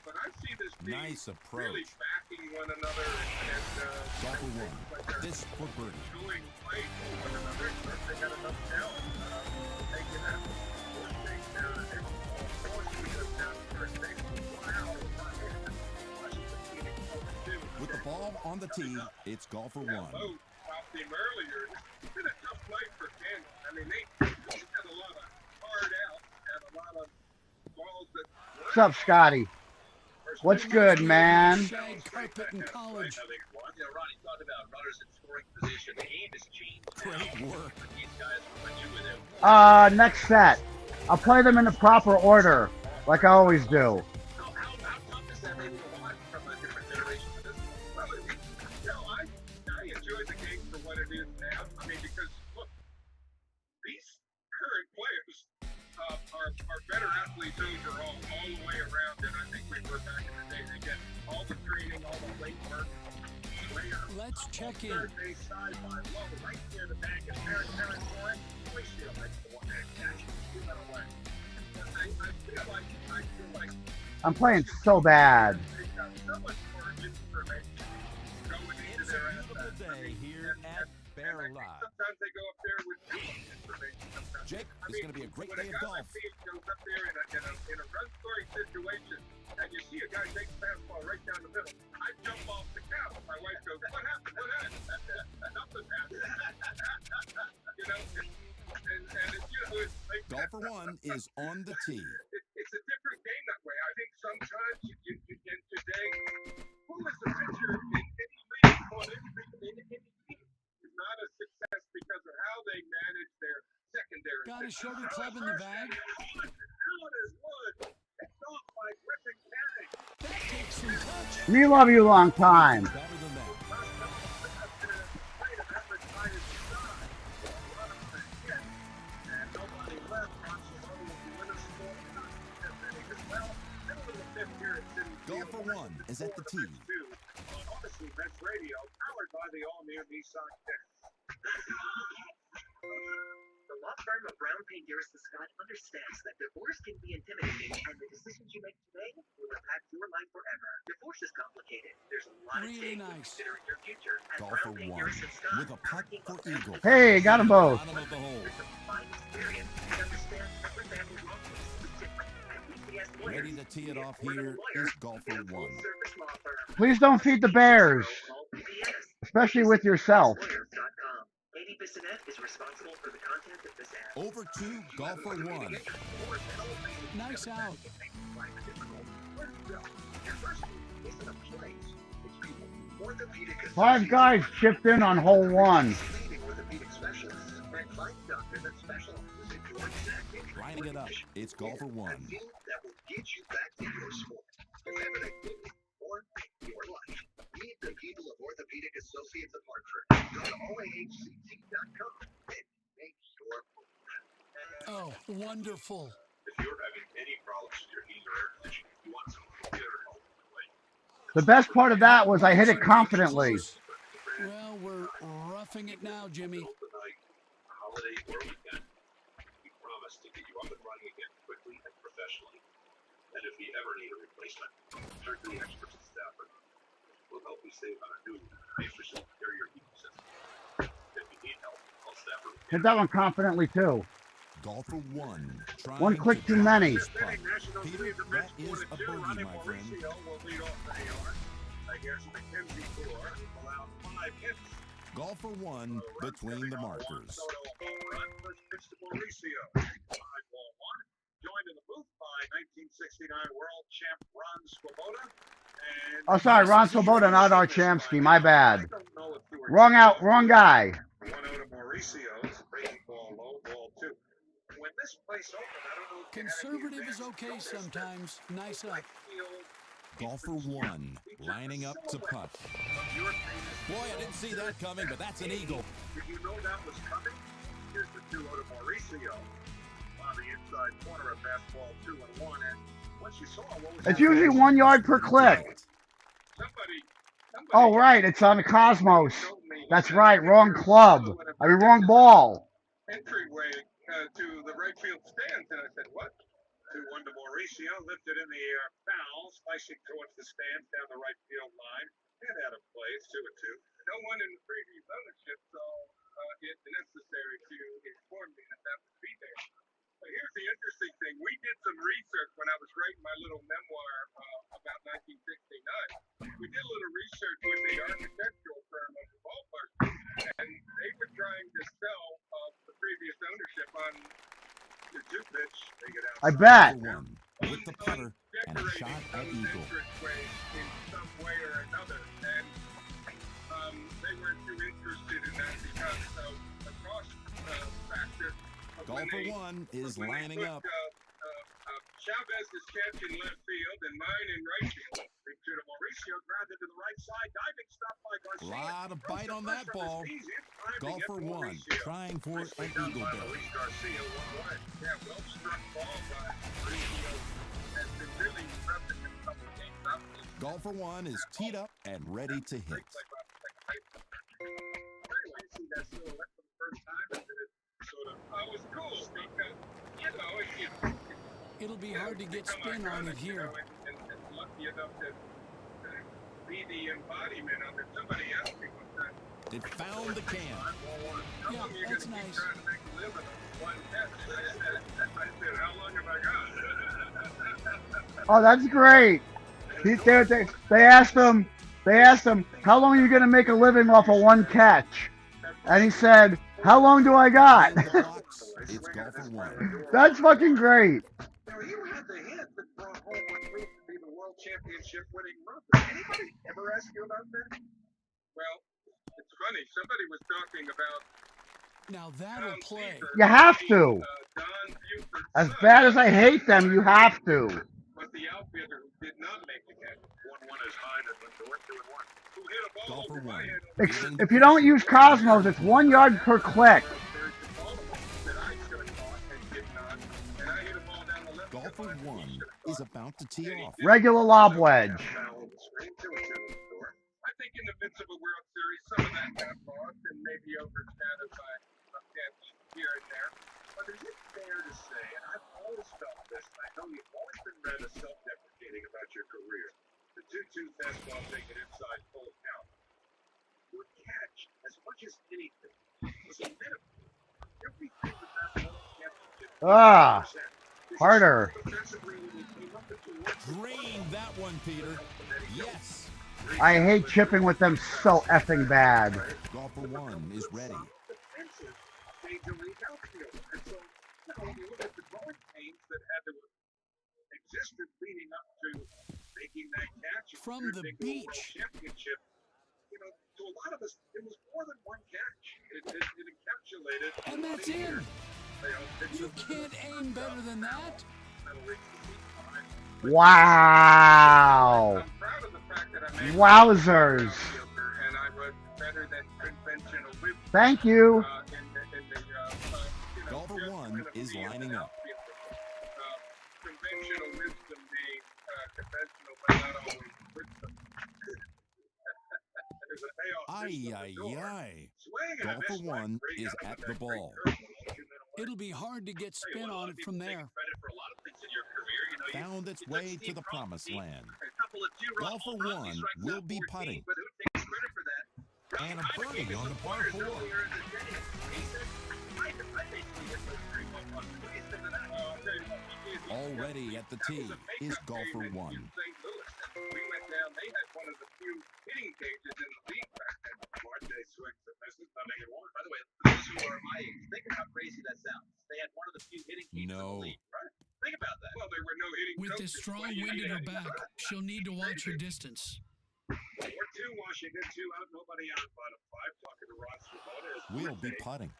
But I see this team Nice approach. really backing one another and Golfer one. This for birdie. doing plays with one another. They got enough talent to make it happen. With the ball on the tee, it's golfer one. Stopped him earlier. It's been a tough night for Canyon. I mean, they had a lot of hard outs and a lot of balls that. What's up, Scotty? What's good, man? Shag carpet in college. Ronnie talked about runners in scoring position. The game has changed. Great work. These guys, when you with them. Next set. I'll play them in the proper order, like I always do. How tough is that maybe to watch from a different generation to this? Well, I enjoy the game for what it is now. I mean, because look, these current players are better athletes overall, all the way around than I think we were back in the day. They get all the training, all the late work. Let's check in. Third base side by low, right near the back of Aaron Warren. Windshield makes the one hand catch. Give that away. I feel like I'm playing so bad. they've got so much more information going into It's their a beautiful day here at Bear Live. Sometimes they go up there with too much information. Sometimes. Jake, it's going to be a great day of golf. When a guy like me goes up there in a run scoring situation, and you see a guy take a fastball right down the middle, I jump off the couch. My wife goes, "What happened? What happened?" Nothing happened. It's like Golfer one is on the tee. it's a different game that way. I think sometimes in today, who is the pitcher in any league on any team is not a success because of how they manage their secondary. Got a shoulder club in the bag. Allen is Wood. It's off by Griffin Canning. That takes some touch. Me love you long time. Better than that. Golfer one is at the tee. Honestly, Mets Radio, powered by the all-new Nissan Kicks. The law firm of Brown, Payne, Garrison, Scott understands that divorce can be intimidating, and the decisions you make today will impact your life forever. Divorce is complicated. There's a lot Really at stake when nice. considering your future. At Golfer Brown, Payne, one Garrison, Scott, with a putt for eagle. Hey, got them both. Bottom of the hole. It's a fine experience and understands every family law case is different. At BPS Lawyers, Ready to tee it off more than a here lawyer, is golfer it's a one. full-service law firm. Please don't feed the bears, Call BPS. especially with yourself. Lawyers.com. Amy Bissonnette is responsible for the content of this ad. Over to golfer one. Nice out. Five guys chipped in on hole one. Lining it up. It's golfer one. That will get you back to your sport. Eliminate or your life. Meet the people of Orthopedic Associates of Hartford. Go to oahcc.com and make your move. Oh, wonderful. If you're having any problems with your knees or air conditioning, you want some computer help. The best part of that was I hit it confidently. Well, we're roughing it now, Jimmy. Tonight, holiday or weekend, we promise to get you up and running again quickly and professionally. And if you ever need a replacement, turn to the experts at Stafford. We'll help you save on a new, efficient carrier heating system. If you need help, call Stafford. Hit that one confidently too. Golfer one. Trying One click to too drop many. this putt. Peter, that is a birdie, my friend. Will lead off the AR. I guess McKenzie Four allowed 5 hits. Golfer one between the markers. First pitch to Mauricio. 5-ball one. joined in the booth by 1969 world champ Ron Swoboda. And Oh, sorry, Ron Swoboda, not Archamsky. My bad. Wrong guy. 1-0 to Mauricio's breaking ball low, ball 2. When this place opened, I don't know if you had any Conservative is advantage. okay Notice that sometimes. Nice the up. right field Golfer 1, lining up to putt. of your famous Boy, I didn't see that coming, but that's an eagle. Did you know that was coming? Here's the 2-0 to Mauricio. On the inside corner of fastball 2-1. And once you saw what was It's usually 1 yard per click. somebody Oh, right. It's on the Cosmos. That's right. Wrong club. I mean, wrong ball. entryway to the right field stands. And I said, what? 2-1 to Mauricio, lifted in the air, foul, slicing towards the stands down the right field line. And out of play, it's 2-2. No one in the previous ownership saw it necessary to inform me that that would be there. But here's the interesting thing. We did some research when I was writing my little memoir about 1969. We did a little research with the architectural firm of the ballpark, and they were trying to sell the previous ownership on the 2-pitch. They get out. I bet. Golfer 1, with the putter and a shot at eagle. In some way or another, and they weren't too interested in that because of the cost factor. Golfer 1 is lining up. Chavez's catch in left field and mine in right field. Big to Mauricio, grounded to the right side, diving stop by Garcia. Lot of bite on that ball. Golfer 1 trying for an eagle berry. Garcia, 1-1. Yeah, well struck ball by Mauricio. Has been really impressive in a couple of games up. Golfer 1 is teed up and ready to hit. Anyway, you see that silhouette for the first time, and it sort of was cool because, you know, It'll be hard to get spin on it here. And lucky enough to be the embodiment of it. Somebody asked me one time. It found the can. Yeah, that's nice. Trying to make a living on one catch. I said, how long have I got? Oh, that's great. They asked him, how long are you going to make a living off of one catch? And he said, how long do I got? In the box, it's Golfer 1. That's fucking great. Now, you had the hit that brought home what proved to be the world championship winning run. Did anybody ever ask you about that? Well, it's funny. Somebody was talking about Now that'll play. You have to. Don Buford's As son, bad as I hate them, you have to. but the outfielder who did not make the catch. 1-1 is high at the door, 2-1. Who hit a ball Golfer over my 1. head. If you don't use Cosmos, it's 1 yard per click. Golfer 1 is about to tee off. Regular lob wedge. I think in the midst of a World Series, some of that got lost and maybe overshadowed by a catch here and there. But is it fair to say, and I've always felt this, and I know you've always been rather self-deprecating about your career, the 2-2 fastball taken inside full count. Your catch, as much as anything, was a metaphor. Everything with that ball catch. Harder. Drained that one, Peter. Yes. I hate chipping with them so effing bad. Golfer 1 is ready. When you look at the growing pains that had to exist leading up to making that catch From the beach. championship, you know, to a lot of us, it was more than one catch. It encapsulated. And that's in. You can't aim better than that. Wow. I'm proud of the fact that I made Wowzers. and I was better than conventional wisdom. Thank you. Golfer 1 is lining up. Conventional wisdom being conventional, but not always wisdom. There's a payoff. Ay, ay, ay. Golfer 1 is at the ball. It'll be hard to get spin on it from there. Found its way to the promised land. Golfer 1 will be putting. And a birdie on the par 4. Already at the tee is Golfer 1. We went down. They had one of the few hitting cages in the league back then. Marte swings the misses, nothing at one. By the way, those who are my age, think of how crazy that sounds. They had one of the few hitting cages in the No. league, right? Think With this strong wind at her back, she'll need to watch her distance. Or 2 Washington, 2 out, nobody on. Bottom 5, talking to Ron Swoboda. We'll be putting.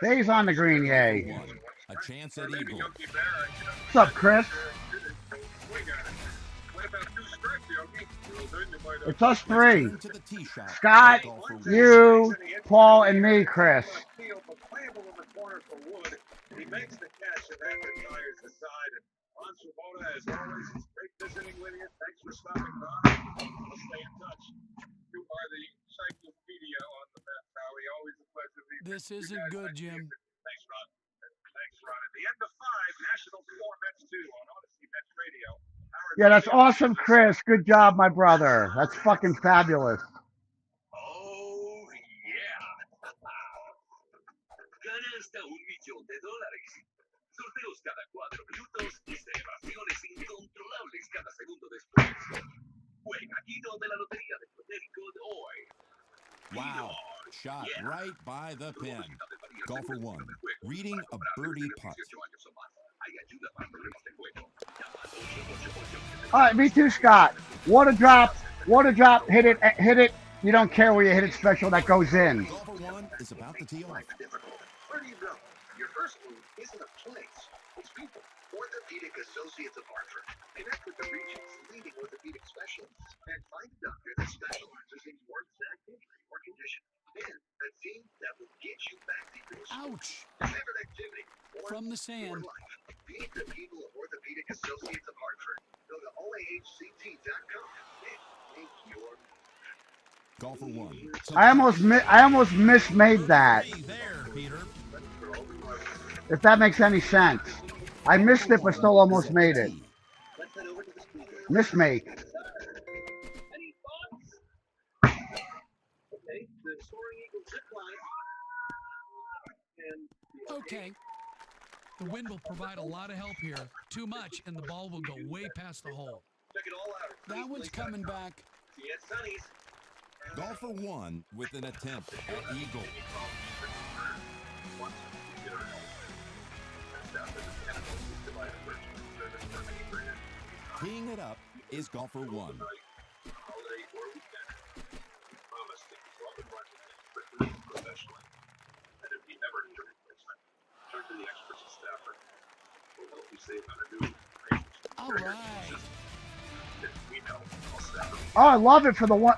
Stays on the green, Golf yay. for one. A chance at eagle. What's up, Chris? It's us three. Turn to the tee shot. Scott, Golf for one. you, Paul, and me, Chris. He makes the catch, and that retires the side. And Ron Swoboda, as always, it's great visiting with you. Thanks for stopping by. We'll stay in touch. You are the encyclopedia on the Mets, Howie. Always a pleasure to be with you. This isn't good, Jim. Thanks, Ron. Thanks, Ron. At the end of 5, Nationals 4, Mets 2 on Odyssey Mets Radio. Yeah, that's awesome, Chris. Good job, my brother. That's fucking fabulous. Oh, yeah. Gana hasta $1.000.000. Sorteos cada 4 minutos y celebraciones incontrolables cada segundo después. Juega Guido de la Lotería de Puerto Rico de hoy. Wow. Shot right by the pin. Golf for one. Reading a birdie putt. All right, me too, Scott. Water drop, hit it. You don't care where you hit it special, that goes in. Golf for one is about to tee off. Where do you go? Your first move isn't a place, it's people. Orthopedic Associates of Hartford. Connect with the region's leading orthopedic specialists and find a doctor that specializes in your exact injury or condition. Then a team that will get you back to your sport. Ouch! Favorite activity or From the your sand. life. Meet the people of Orthopedic Associates of Hartford. Go to oahct.com and make your Golf for one. I almost mismade that. There, Peter. If that makes any sense. I missed it, but still almost made it. Let's head over to the speaker. Mismake. Any thoughts? Okay, the soaring eagle zip line. And Okay. The wind will provide a lot of help here. Too much, and the ball will go way past the hole. check it all out. That one's coming back. See you at Sonny's. Golf for one with an attempt at eagle. Teeing it up is golf for one. All right. Oh, I love it for the one.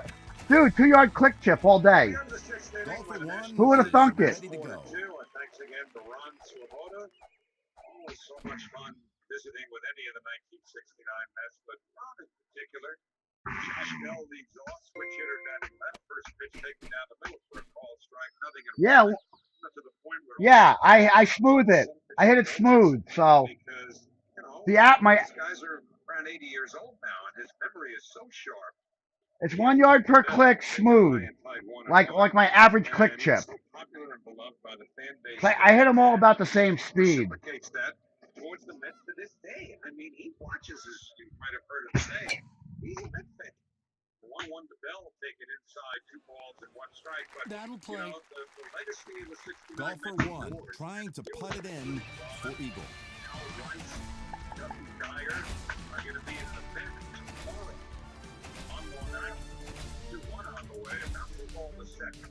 Dude, 2-yard click chip all day. Golf for one. Who would have thunk it? Ready to go. Thanks again to Ron Swoboda. Always so much fun visiting with any of the 1969 Mets, but Ron in particular. Josh Bell leads off, switch hitter batting left, first pitch taken down the middle for a call strike, nothing in Yeah, to the point where yeah. I smooth it. I hit it smooth. So because the app, these guys are around 80 years old now, and his memory is so sharp. it's 1 yard per click, smooth, like my average click chip. I hit them all about the same speed. That towards the Mets to this day. I mean, he watches, as you might have heard him say, he's a Met fan. 1-1 to Bell, taken inside, 2 balls and 1 strike. But That'll play. The legacy of the 69 Golf for Mets one. forward. Trying to putt it in for eagle. Justin Dyer are going to be in the bench tomorrow on Long Island. 2-1 on the way, about 2 balls a second.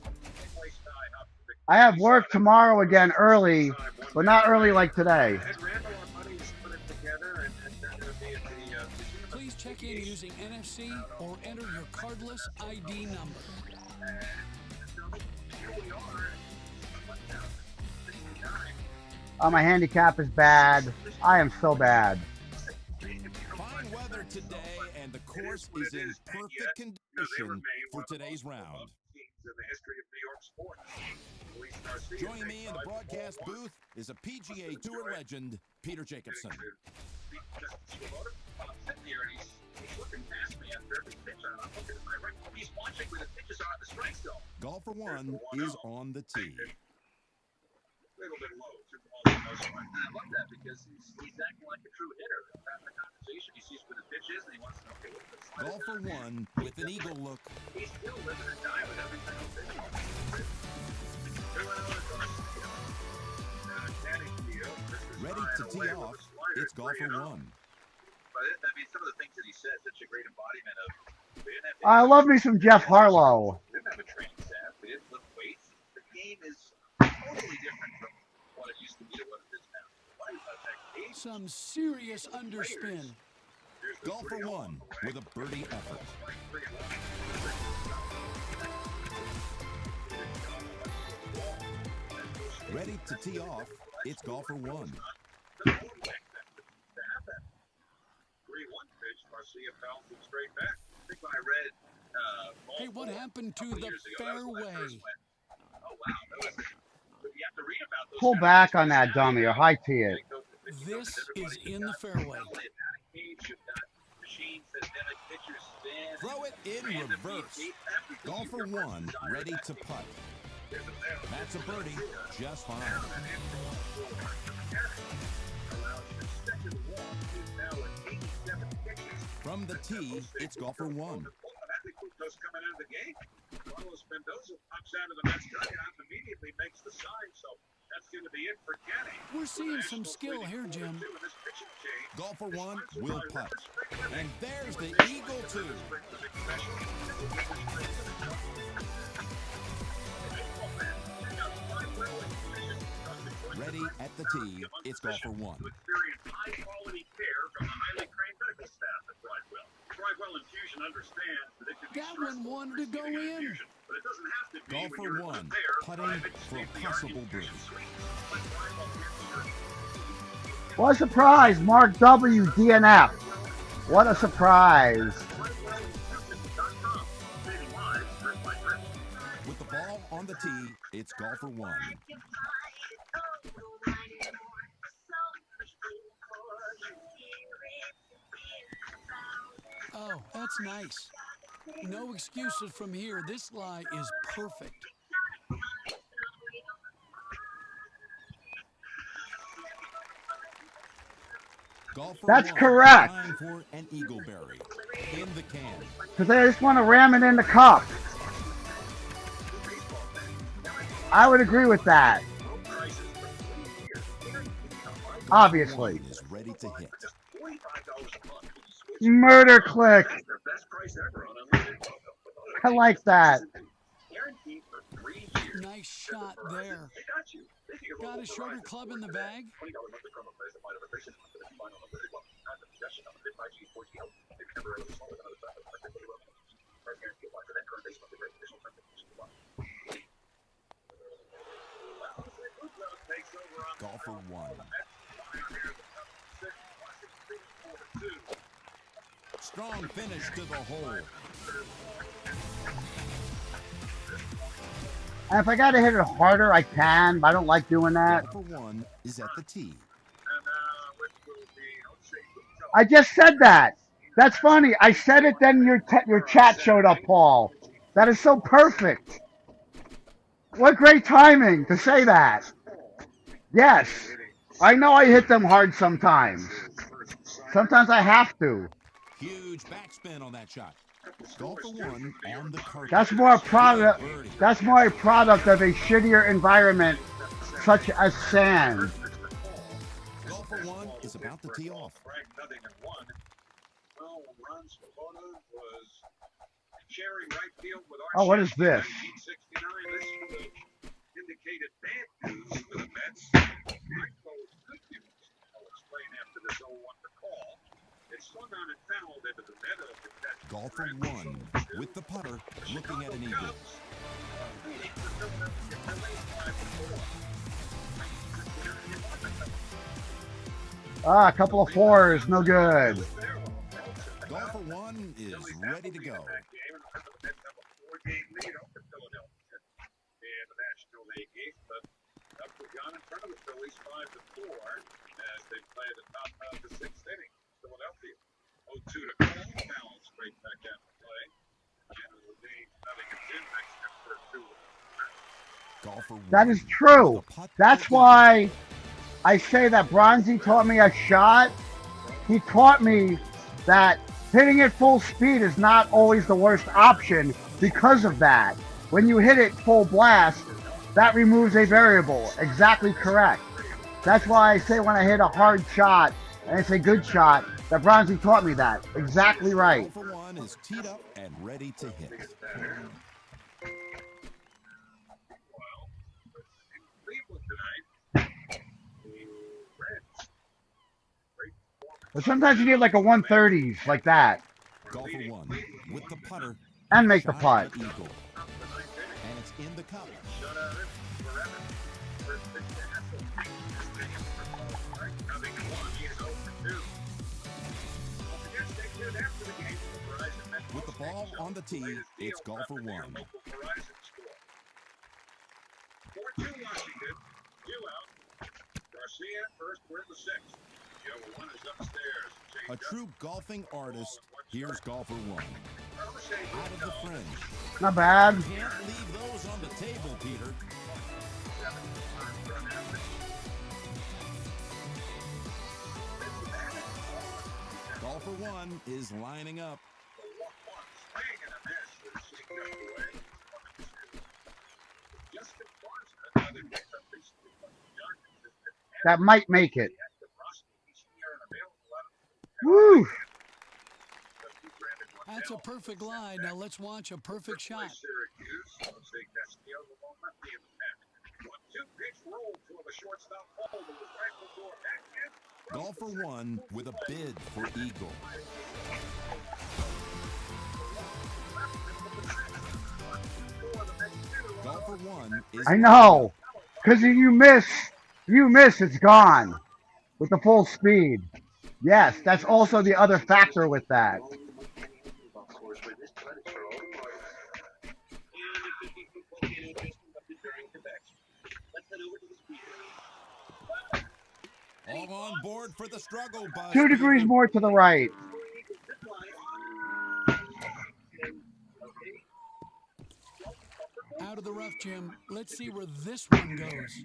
Play Sky up to the I have work tomorrow again early, but not early like today. Ed Randall, our buddies, put it together, and they're going to be at the Please check in using NFC or enter your cardless ID number. Oh, my handicap is bad. I am so bad. Fine weather today, and the course is in perfect condition for today's round. Joining me in the broadcast booth is a PGA Tour legend, Peter Jacobson. Golf for one is on the tee. Little bit low, 2 balls and no strike. I love that because he's acting like a true hitter. Having a conversation, he sees where the pitch is, and he wants to know, okay, what's the slide? Golf for one with an eagle look. He's still living and dying with every single pitch. They went on across the field. Caddy field. This is Ready to flying tee away off, with a slider, it's golf for 3-0. one. But that I love me some Jeff Harlow. Some serious underspin. Golfer 1 with a birdie effort. Ready to tee off, it's golfer 1. Hey, what happened to the fairway? Pull back on that dummy or high tee it. This is in the fairway. Throw it in reverse. Golfer 1 ready to putt. That's a birdie, just fine. From the tee, it's golfer 1. We're seeing some skill here, Jim. Golfer 1 will putt. And there's the eagle 2. Ready at the tee, it's golfer 1. That one wanted to go in. Golfer 1 putting for a possible birdie. What a surprise, Mark W. DNF. What a surprise. With the ball on the tee, it's golfer 1. Oh, that's nice. No excuses from here. This lie is perfect. Golfer That's 1 correct. trying for an eagleberry in the can. Because they just want to ram it in the cup. I would agree with that. Obviously. 1 is ready to hit. Murder click. I like that. Nice shot there. Got a shorter club in the bag? Golfer 1. Strong finish to the hole. And if I got to hit it harder, I can, but I don't like doing that. Golfer 1 is at the tee. I just said that. That's funny. I said it, then your chat showed up, Paul. That is so perfect. What great timing to say that. Yes. I know I hit them hard sometimes. Sometimes I have to. Huge backspin on that shot. Golfer 1 on the carpet. That's more a product. That's more a product of a shittier environment, such as sand. Golfer 1 is about to tee off. Oh, what is this? Golfer 1 with the putter looking at an eagle. Ah, a couple of fours, no good. Golfer 1 is ready to go. Golfer 1 That is true. That's why I say that Bronzy taught me a shot. He taught me that hitting it full speed is not always the worst option because of that. When you hit it full blast, that removes a variable. Exactly correct. That's why I say when I hit a hard shot, and it's a good shot, That Bronzy taught me that. Exactly right. Golfer one is teed up and ready to hit. Cleveland tonight. The Reds. But sometimes you need like a 130s like that. Golfer one with the putter. And make the Shot putt. at the eagle. And it's in the cup. Shutout for Evans. First pitch to Hassel. Coming to one. He is 0 for 2. Don't forget, stay tuned after the game for Verizon Metro. With the ball on the tee, it's golfer one. Local Verizon score. 4-2 Washington. 2 out. Garcia first. We're in the 6th. Joe one is upstairs. A true golfing artist. Here's golfer one. Out of the fringe. Not bad. Can't leave those on the table, Peter. Golfer one is lining up. That might make it. Woo! That's a perfect lie. Now let's watch a perfect shot. Golfer one with a bid for eagle. Golfer one is. I know. Because if you miss, it's gone. With the full speed. Yes, that's also the other factor with that. All on board for the struggle, Buzz. 2 degrees more to the right. Out of the rough, Jim. Let's see where this one goes.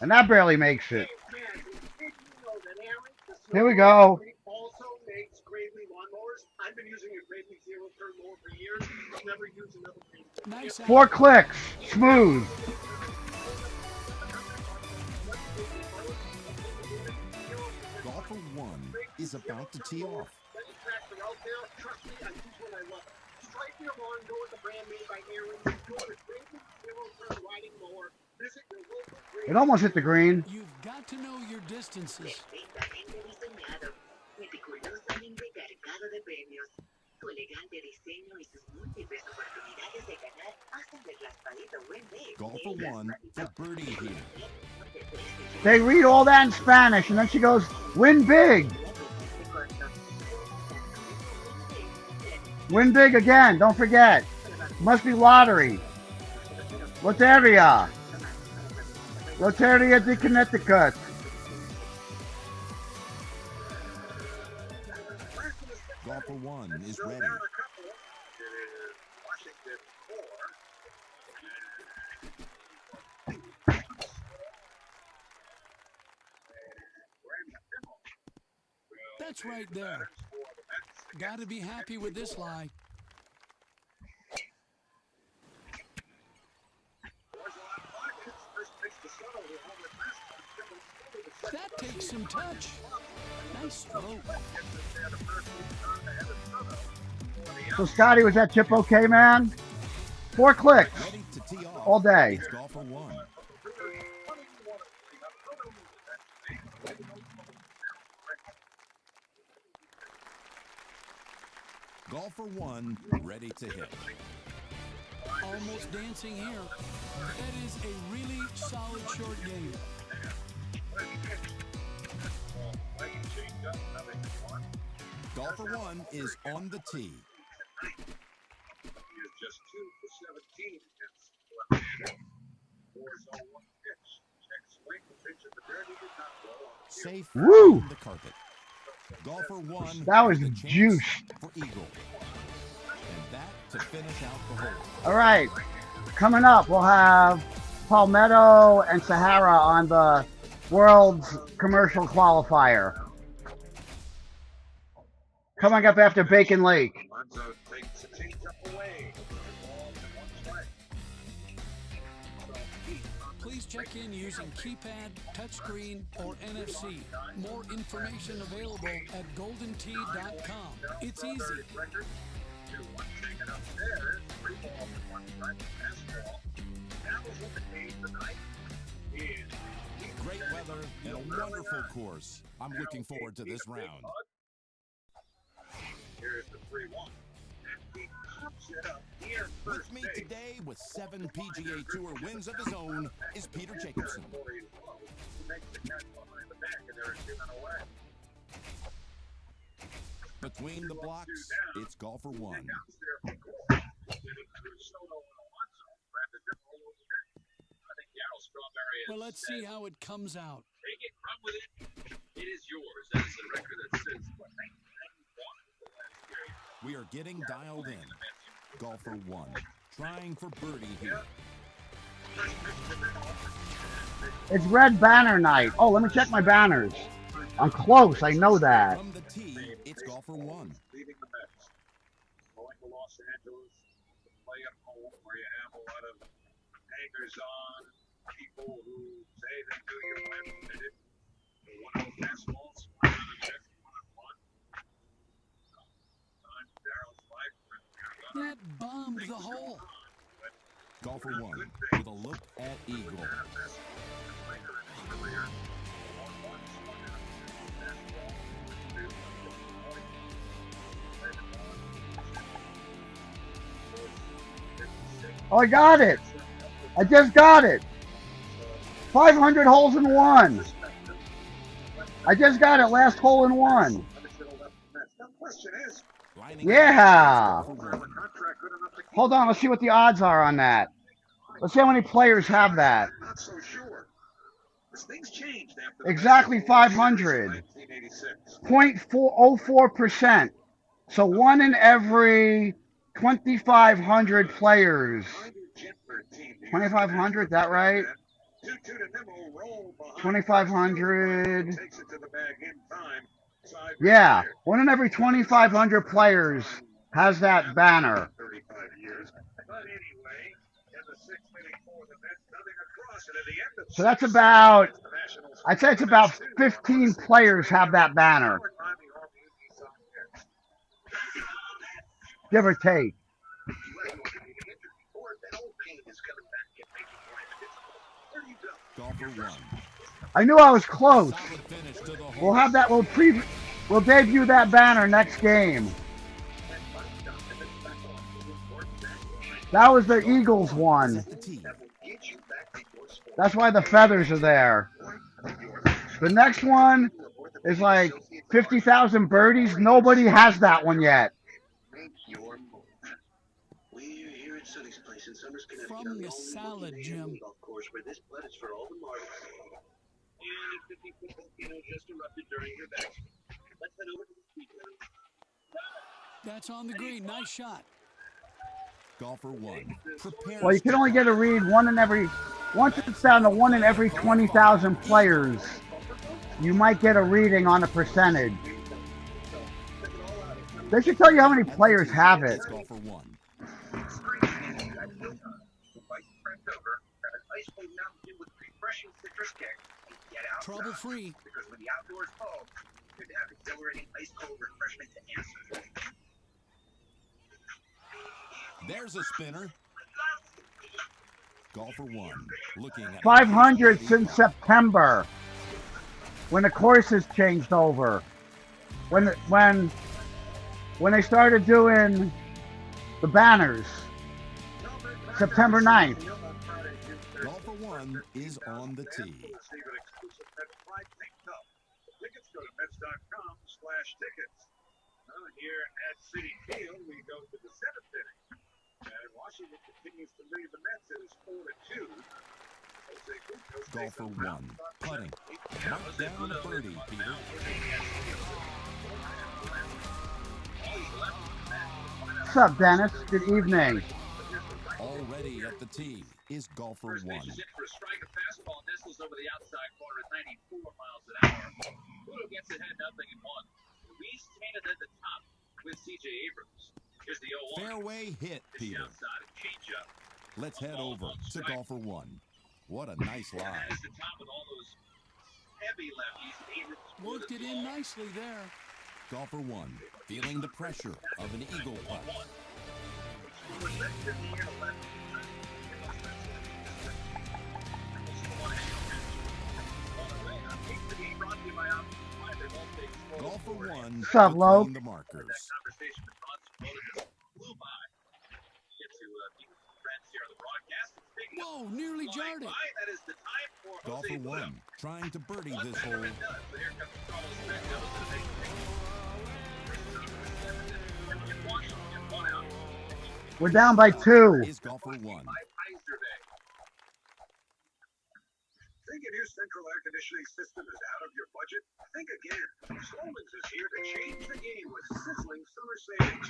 And that barely makes it. Here we go. Also makes Gravely lawnmowers. I've been using a Gravely zero turn mower for years. I'll never use another Gravely. Nice. 4 clicks. Smooth. Golfer one is about to tee off. Trust me, I use what I love. Strike your lawn, go with the brand made by Aaron. Go with Gravely zero turn riding mower. Visit your local Gravely. It almost hit the green. You've got to know your distances. Perfectamente diseñado, meticulosamente cargado de premios. Su elegante diseño y sus múltiples oportunidades de ganar hacen del raspadito buen day. Golfer one for birdie here. They read all that in Spanish, and then she goes, win big. Win big again, don't forget. Must be lottery. Loteria. Loteria de Connecticut. Golfer one is ready. That's right there. Got to be happy with this lie. That takes some touch. Nice stroke. So, Scotty, was that chip okay, man? 4 clicks Ready to tee off. all day. It's golfer one. Golfer one ready to hit. Almost dancing here. That is a really solid short game. Golfer one is on the tee. He is just 2 for 17 against left-handed. 4-0-1 pitch. Check swing. The pitch at the dirty did not go on. Safe Woo! on the carpet. Golfer one. That was with a chance juice. for eagle. And that to finish out the hole. All right. Coming up, we'll have Palmetto and Sahara on the World's Commercial Qualifier. Coming up after Bacon Lake. Alonso takes the change up away. Ball to one strike. So, Please check in using keypad, touchscreen, or NFC. More information available at goldentee.com. It's easy. Great weather and a wonderful course. I'm looking forward to this round. Here's the 3-1. And he pops it up here With first me base. today with 7 PGA Tour wins of his own is Peter Jacobsen. Who makes the catch behind the back, and they're giving away. Between the blocks, it's golfer one. Well, let's see how it comes out. Take it, run with it. It is yours. That is the record that says what 1991 We are getting dialed in. Golfer one, trying for birdie here. It's red banner night. Oh, let me check my banners. I'm close. I know that. From the tee, it's golfer one. Leaving the Mets. Going to Los Angeles to play at home where you have a lot of hangers-on, people who say they do you when they did. One of those fastballs, one of the Jets, 1-1. Time Daryl's life. That bombed the hole. Golfer one, with a look at eagle. Oh, I got it. I just got it. 500 holes in one. I just got it. Last hole in one. Yeah. Hold on. Let's see what the odds are on that. Let's see how many players have that. Not so sure. Things changed after Exactly 500. 0.404%. So 1 in every 2,500 players. 2,500, that right? 2,500. Yeah, 1 in every 2,500 players has that banner. So that's about, I'd say it's about 15 players have that banner. Give or take. Golfer one. I knew I was close. Solid finish to the hole. We'll have that. We'll debut that banner next game. That was the Eagles one. At the tee. That's why the feathers are there. The next one is like 50,000 birdies. Nobody has that one yet. From the salad, Jim. That's on the green. Nice shot. Golfer one. Prepares Well, you can to only get a read once it's down to 1 in every 20,000 players, you might get a reading on a percentage. They should tell you how many players have it. It's golfer one. Trouble free. Because when the outdoors fall, you have exhilarating ice cold refreshment to answer. There's a spinner. Golfer one. Looking at 500 since September, when the courses changed over. When they started doing the banners. September 9th. Golfer one is on the tee. Tickets go to Mets.com/tickets. Here at Citi Field, we go to the 7th inning. And Washington continues to lead the Mets. It is 4-2. Golfer one. Putting. Mark down a birdie, Peter. What's up, Dennis? Good evening. Already at the tee is golfer one. pitches in for a strike. A fastball nestles over the outside corner at 94 miles an hour. Pluto gets ahead 0-1. Luis Tainted at the top with C.J. Abrams. Here's the 0-1. Fairway hit, Pitch Peter. outside, a changeup. Let's head over to golfer one. What a nice lie. As the top with all those heavy lefties, Abrams Worked it in nicely there. Golfer 1, feeling the pressure of an eagle putt. Golfer 1 What's up, Lo? between the markers. Conversation with Ron Swoboda just flew by. Get to meet with some friends here on the broadcast. Speaking Whoa, nearly jarred it. that is the time for Golfer Jose Budo. 1 trying to birdie this One hole. and done. But here comes Carlos Santana to the next thing. And Washington, one out. We're down by 2. Is golfer 1. By Teesday. Thinking your central air conditioning system is out of your budget? Think again. Solomons is here to change the game with sizzling summer savings.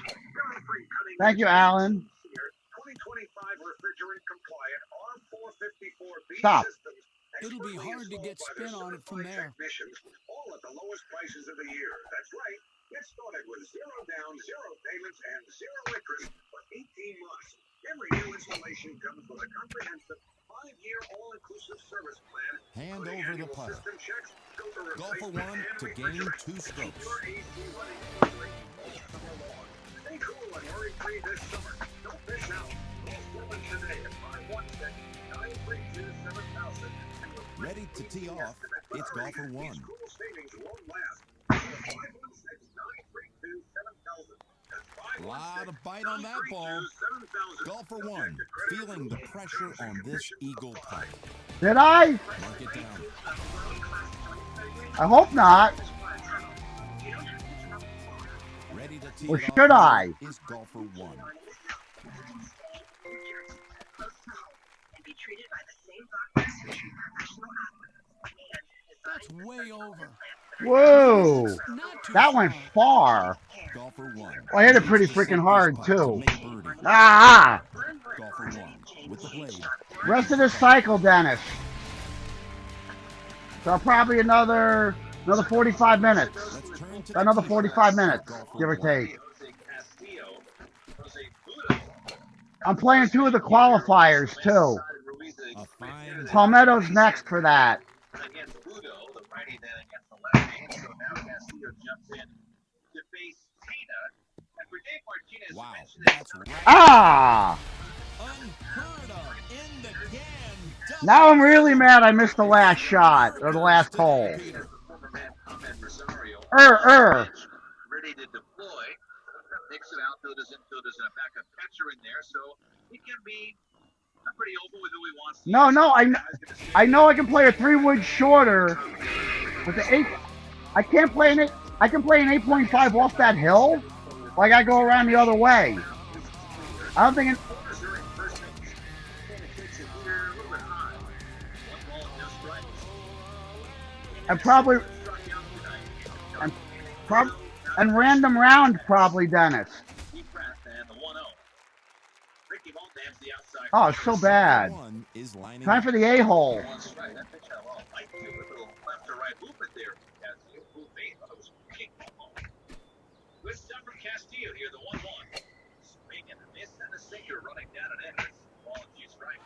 Free cutting Thank you, Alan. 2025 refrigerant compliant R454B Stop. systems. It'll be hard to get spin on it from there. Technicians, all at the lowest prices of the year. That's right. Get started with 0 down, 0 payments, and 0 interest for 18 months. Every new installation comes with a comprehensive 5-year all-inclusive service plan. Hand including over the annual putter. system checks, filter Golfer replacement, 1 and to gain refrigerant. 2 strokes. Your AC running smoothly all summer long. Stay cool and worry-free this summer. Don't miss out. Call Solomon today at 516-932-7000. Ready to tee off, it's golfer 1. These cool savings won't last. Call 516-932-7000. That's Lot of bite on that ball. 516-932-7000. Golfer 1 feeling the pressure on this eagle putt. Did I? Mark it down. I hope not. Ready to tee Or it off should I? now is golfer 1. And be treated by the same doctors who treat professional athletes. That's way over. Whoa. Not too That went far. Golfer 1. I hit it pretty needs to freaking sink hard, this putt to too. make birdie. Ah! Golfer 1 with the blade. Rest of the cycle, Dennis. So probably another 45 minutes. Let's turn to the Another tee 45 box. minutes, Golfer give or 1. take. Jose Castillo, Jose Budo. I'm playing 2 of the qualifiers, too. A fine Palmetto's next for that. Against Budo, the righty then against the lefty. So now Castillo jumps in to face Tina. And for Dave Martinez, Wow, mentioned that's that right. Ah! Unheard of. In the can. Now I'm really mad I missed the last shot, or the last hole. former man Ahmed Rosario ready to deploy. Mix of outfielders, infielders, and a backup catcher in there, so he can be pretty open with who he wants to. No, I know I can play a 3-wood shorter with the 8. I can't play an 8. I can play an 8.5 off that hill. Or I gotta go around the other way. I don't think it. And random round probably, Dennis. Oh, it's so bad. One is lining Time up. for the A-hole. Good stuff from Castillo here, the 1-1. Swing and a miss and a sinker running down an end. Ball and 2 strikes.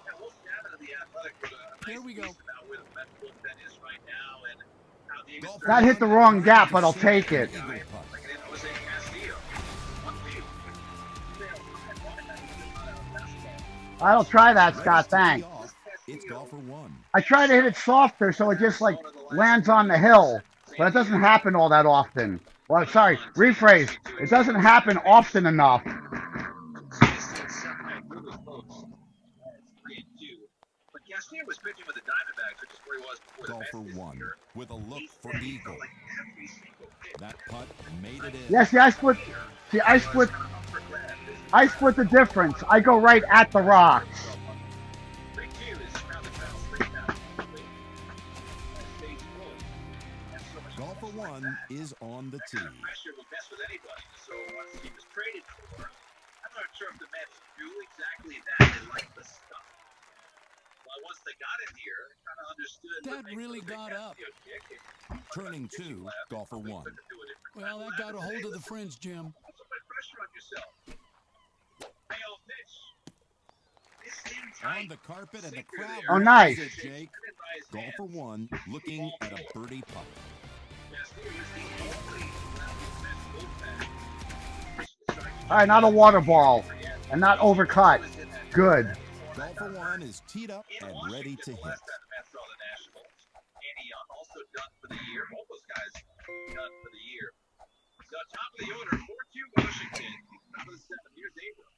Yeah, we'll stab into the athletic with a There nice we go. piece about where the Met bullpen is right now and how the Golfer That hit the wrong gap, but I'll take it. Eagle putt. Like it in Jose Castillo. 1-2. I'll try that, Ready Scott. to tee Thanks. off, it's golfer 1. I try to hit it softer so it just like lands on the hill, but it doesn't happen all that often. Well, sorry, rephrase. It doesn't happen often enough. But Castillo was pitching with the Diamondbacks, which is where he was before the Golfer Mets this 1 year. with a look for eagle. That putt made it in. Yeah, see, I split the difference. I go right at the rocks. Big 2 is around the trail straight down. Stays full. That's so much Golfer 1 is on the tee. pressure will mess with anybody. So once he was traded for, I'm not sure if the Mets do exactly that. They like the stuff. Well, once they got it here, they kind of understood. That what makes really the got up. Castillo kick. Turning 2, golfer 1. Well, that got a hold of the fringe, Jim. Put some pressure on yourself. Payoff pitch. This On the carpet, and the crowd Oh, loves nice. it, Jake. Golfer one looking at a birdie putt. All right, not a water ball and not overcut. Good. Golfer one is teed up and ready to hit. Also done for the year. Both those guys done for the year. So top of the order, 4-2 Washington. Top of the seventh. Here's Abrams.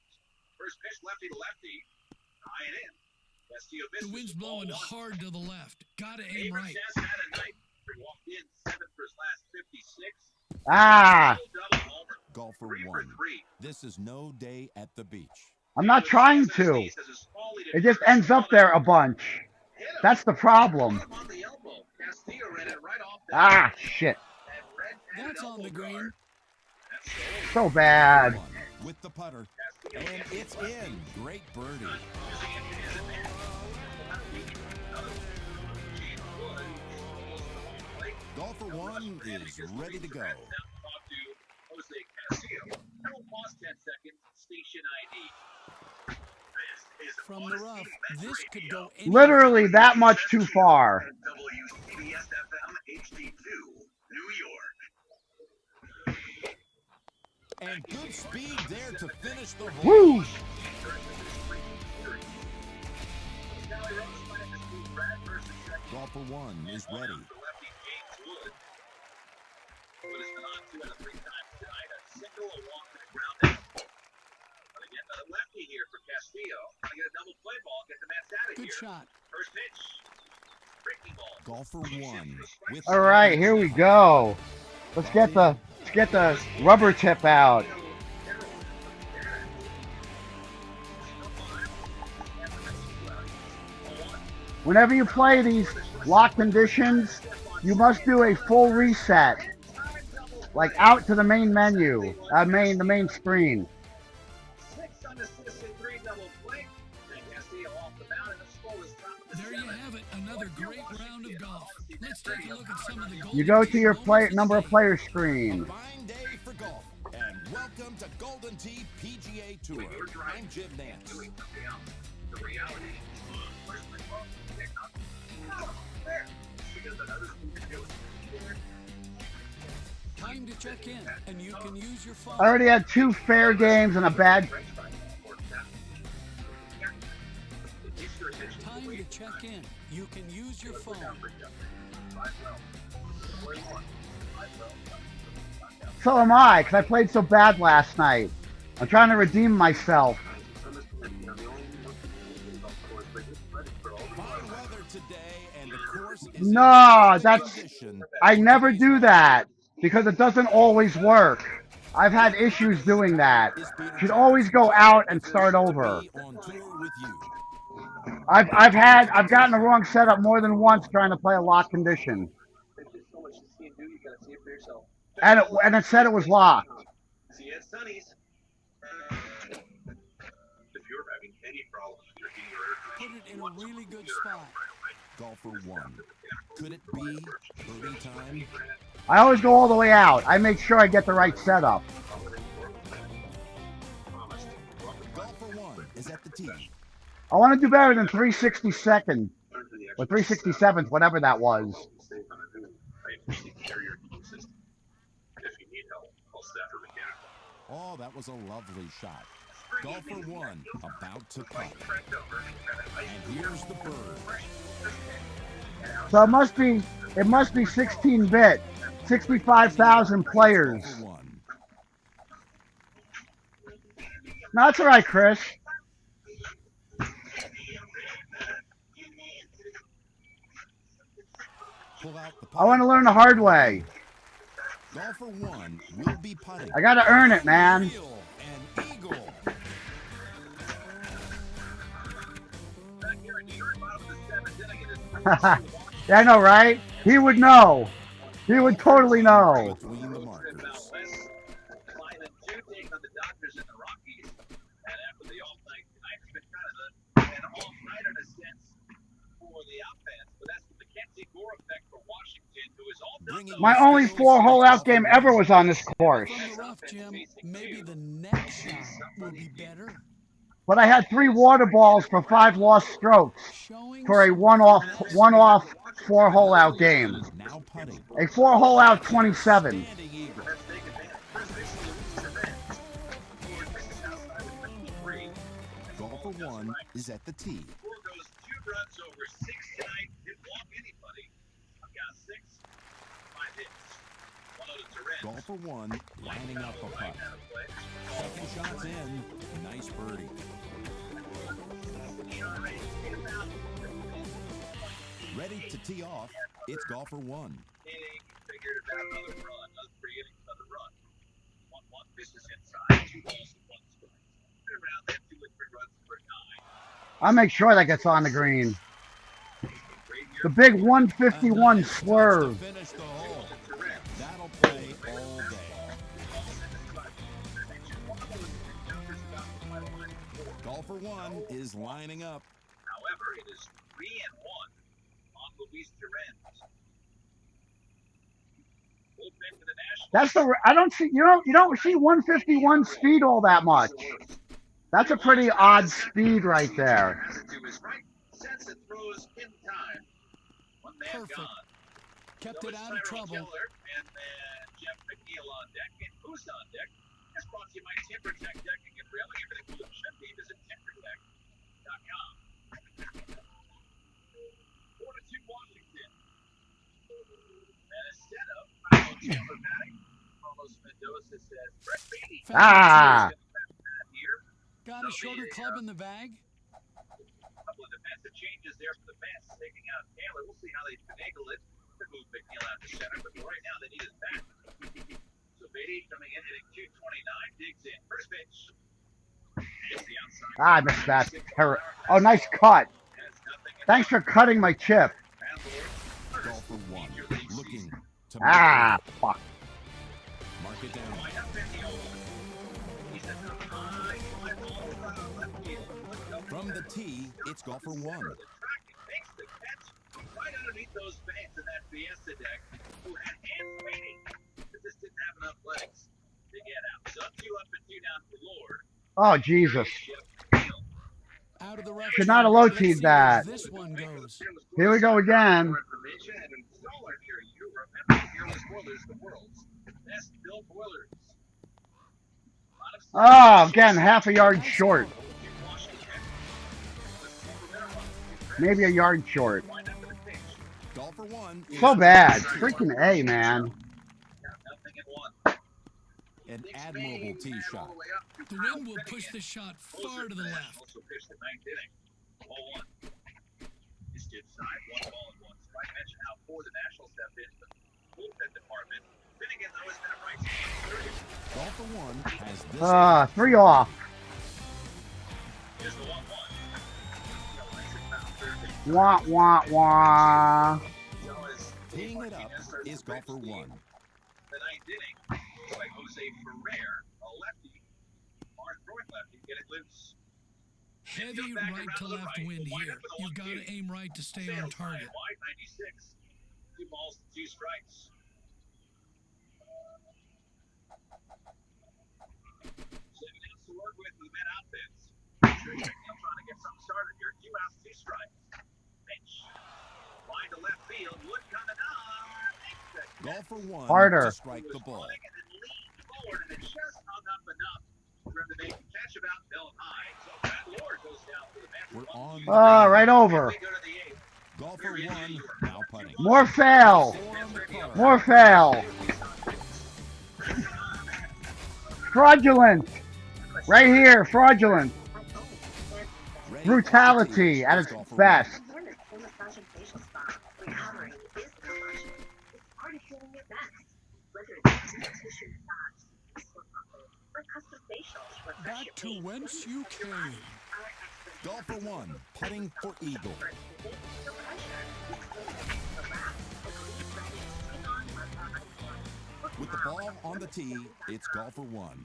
First pitch, lefty to lefty. High and in. The wind's blowing hard to the left. Gotta aim Abrams right. has had a night. He walked in 7 for his last 56. Ah, Double homer. Golfer 3 for one. 3. This is no day at the beach. I'm not trying to. It just ends up there a bunch. That's the problem. On the elbow. Castillo ran it right off the Ah, shit. That's on the green. So bad. One with the putter. And it's in. Great birdie. Golfer one is ready to go. From the rough, this could go anywhere. Literally that much too far. WCBS-FM HD2, New York. And good speed there to finish the hole. Woo! Golfer one is ready. Good shot. First pitch. Breaking ball. Golfer one with All right, here we go. Let's get the rubber tip out. Whenever you play these lock conditions, you must do a full reset, like out to the main menu, the main screen. 6 unassisted, 3 double play. And Castillo off the mound, and the score is top of the There you have it, another great round of golf. Let's take a look at some of the You go to your number of players screen. fine day for golf. And welcome to Golden Tee PGA Tour. I'm Jim Nance. The reality. Time to check in, and you can use your phone. I already had 2 fair games and a bad. Time to check in. You can use your phone. So am I, because I played so bad last night. I'm trying to redeem myself. Fine weather today, and the course is No, in that's. condition. I never do that because it doesn't always work. I've had issues doing that. Should always go out and start over. Be on tour with you. I've gotten the wrong setup more than once trying to play a lock condition. And it said it was locked. See you at Sonny's. If you're having any problems drinking your air Put it in a really good spot. Golfer one. Could it be birdie time? I always go all the way out. I make sure I get the right setup. Golfer one is at the tee. I want to do better than 362nd or 367th, whatever that was. Oh, that was a lovely shot. Golfer one about to putt. And here's the bird. So it must be 16-bit, 65,000 players. Golfer one. No, that's all right, Chris. Pull out the I want to learn the hard way. Golfer one will be putting. I got to earn it, man. Real and eagle. Yeah, I know, right? He would know. He would totally know. Between the markers. Bringing My the only skills 4-hole of out game ever was on this course. From the rough, Jim, maybe the next shot will be better. But I had 3 water balls for 5 lost strokes Showing for a some one-off progress. one-off 4-hole out game. Now putting. A 4-hole out 27. Standing eagle. Let's take advantage. First pitch to Luis Perez. Forward misses outside with 53. Golfer 1 is at the tee. Score goes 2 runs over 6 tonight. Didn't walk anybody. I've got 6. 5 hits. 1 out of Perez. Golfer 1 lining up a putt. Second shot's in. Nice birdie. Ready to tee off. It's golfer 1. Inning, figured about another run. Another 3 innings, another run. 1-1, misses inside. 2 balls and 1 strike. Been around that 2 or 3 runs for a 9. I'll make sure that gets on the green. Great The year. big 151 To swerve. finish the hole. That'll play all day. Golfer 1 is lining up. However, it is 3-1 on Luis Perez. Bullpen to the Nationals. That's the I don't see you don't see 151 speed all that much. That's a pretty odd speed right there. Has it to his right, sets and throws in time. One man Perfect. gone. Kept So it it's out of Tyrone trouble. Keller and Jeff McNeil on deck. And who's on deck? That's brought to you by TimberTech Decking and Railing. Everything blue should be. Visit TimberTech.com. 4-2 Washington. And instead of Chandler batting, Carlos Mendoza says, Brett Beatty. Ah. Here. Got a shorter club in the bag. A couple of defensive changes there for the fans, taking out Taylor. We'll see how they finagle it to move McNeil out to center, but right now they need his back. So Beatty coming in, hitting 229, digs in. First pitch. It's the outside. Ah, I missed that. Oh, nice cut. Thanks for cutting my chip. Golfer 1 looking to Ah, fuck. mark it down. From the tee, it's golfer 1. Right underneath those fans in that Fiesta deck, who had hands waiting, but just didn't have enough legs to get out. So 2 up and 2 down for Lord. Oh, Jesus. Out of the rough. Should not have low Let's see teed where that. This one goes. Here we go again. For information and installer near you, remember Fearless Boilers, the world's best built boilers. Oh, again, half a yard short. Maybe a yard short. Golfer 1 is So bad. Freaking A, man. an admirable tee shot. The wind will push the shot far to the left. Also pitched the 9th inning. 0-1. Just inside, 1 ball and 1 strike. Mention how poor the Nationals have been in the bullpen department. Finnegan, though, has been a bright spot. Golfer 1 has this. 3 off. Here's the 1-1. Wah, wah, wah. Teeing it up is golfer 1. The 9th inning, by Jose Ferrer, a lefty, hard throwing lefty, get it loose. Heavy right to left wind here. You've got to aim right to stay on target. Wide 96. 2 balls, 2 strikes. Seven outs to work with the men outfits. Trying to get something started here. 2 outs, 2 strikes. Pitch. Wide to left field. Wood coming on. Golfer 1 Harder. to strike the ball. And then leaned forward and it just hung up enough for him to make the catch about Bill High. So Brad Lord goes down for the match. We're on. Oh, right over. They go to the 8th. Golfer 1 now putting. More fail. Form the car. More fail. Fraudulent. Right here, fraudulent. Ready Brutality to at tee its golfer 1. best. Hair massage and facial spa. Recovering is massaging. It's part of healing your best. Whether it's deep tissue massage, peaceful muscle, or custom facials, refresh Back your to face. whence you came. Our experts Golfer 1 putting for eagle. no pressure. Relax. Please ready to take on what's already won. With the ball on the tee, it's golfer 1.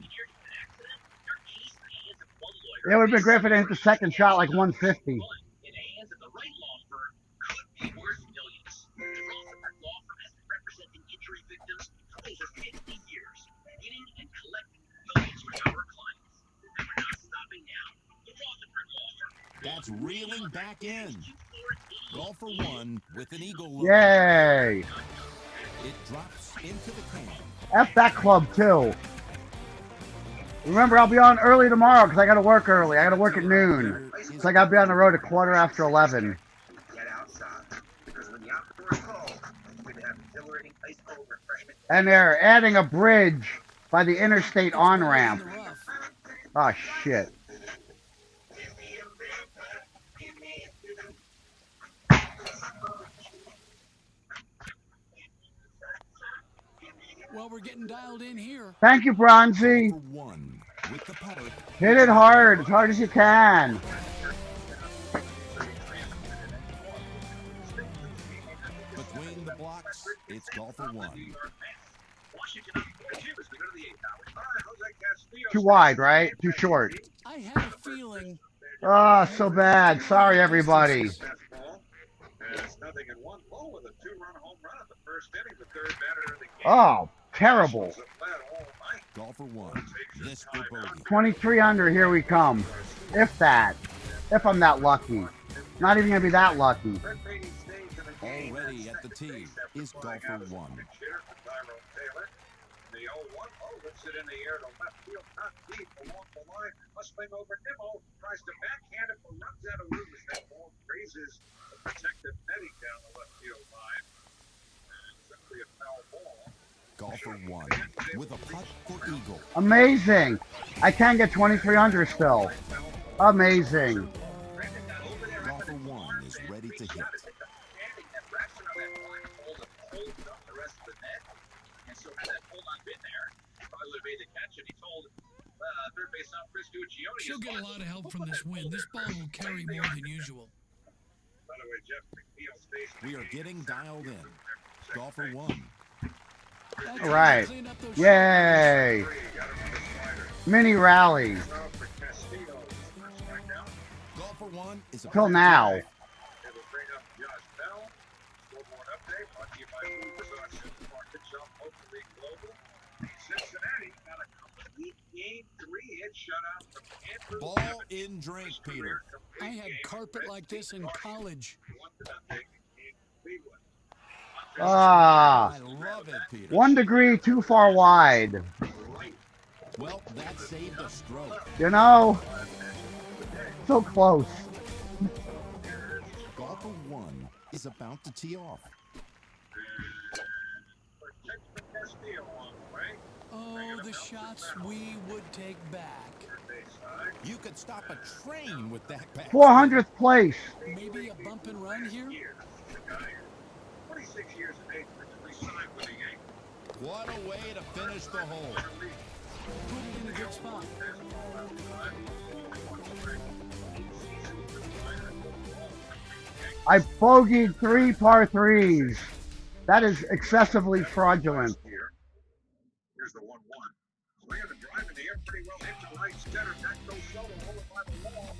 It would have been great if it hit the second shot like 150. In hands of the right law firm could be worth millions. The Rosenberg Law Firm has been representing injury victims for over 50 years, winning and collecting millions for our clients. And we're not stopping now. The Rosenberg that's reeling back in. Golfer 1 with an eagle look. Yay! It drops into the can. F that club too. Remember, I'll be on early tomorrow because I got to work early. I got to work at noon. So I got to be on the road at 11:15. Get outside. Because when the outdoors is cold, you could have exhilarating ice cold refreshment. And they're adding a bridge by the interstate on ramp. Oh shit. Well, we're getting dialed in here. Thank you, Bronzy. Golfer 1 with the putter. Hit it hard, as hard as you can. Between the blocks, it's golfer 1. Too wide, right? Too short. I have a feeling. Oh, so bad. Sorry, everybody. It's nothing in one ball with a 2-run home run at the first inning. The third batter of the game. Oh, terrible. Golfer 1. This for bogey. 23 under, here we come. If that. If I'm that lucky. Not even going to be that lucky. Already at the tee is golfer 1. The 0-1 lifts it in the air to left field, not deep along the line. Must swing over Nimmo, tries to backhand it, but runs out of room as that ball grazes the protective netting down the left field line. And simply a foul ball. Golfer 1 with a putt for eagle. Amazing. I can get 23 under still. Amazing. Golfer 1 is ready to hit. She'll get a lot of help from this wind. This ball will carry more than usual. We are getting dialed in. Golfer 1. All right. Yay. Mini rally. Golfer 1 is Till now. Ball in drink, Peter. I had carpet like this in college. Ah. I love it, Peter. 1 degree too far wide. Well, that saved a stroke. You know, so close. Golfer 1 is about to tee off. Oh, the shots we would take back. You could stop a train with that back. 400th place. Maybe a bump and run here? 26 years of age, signed with the Yankees. What a way to finish the hole. Put it in a good spot. I bogeyed 3 par 3s. That is excessively fraudulent. Here's the 1-1. Swinging and driving the air pretty well into right center. That goes solo over by the wall.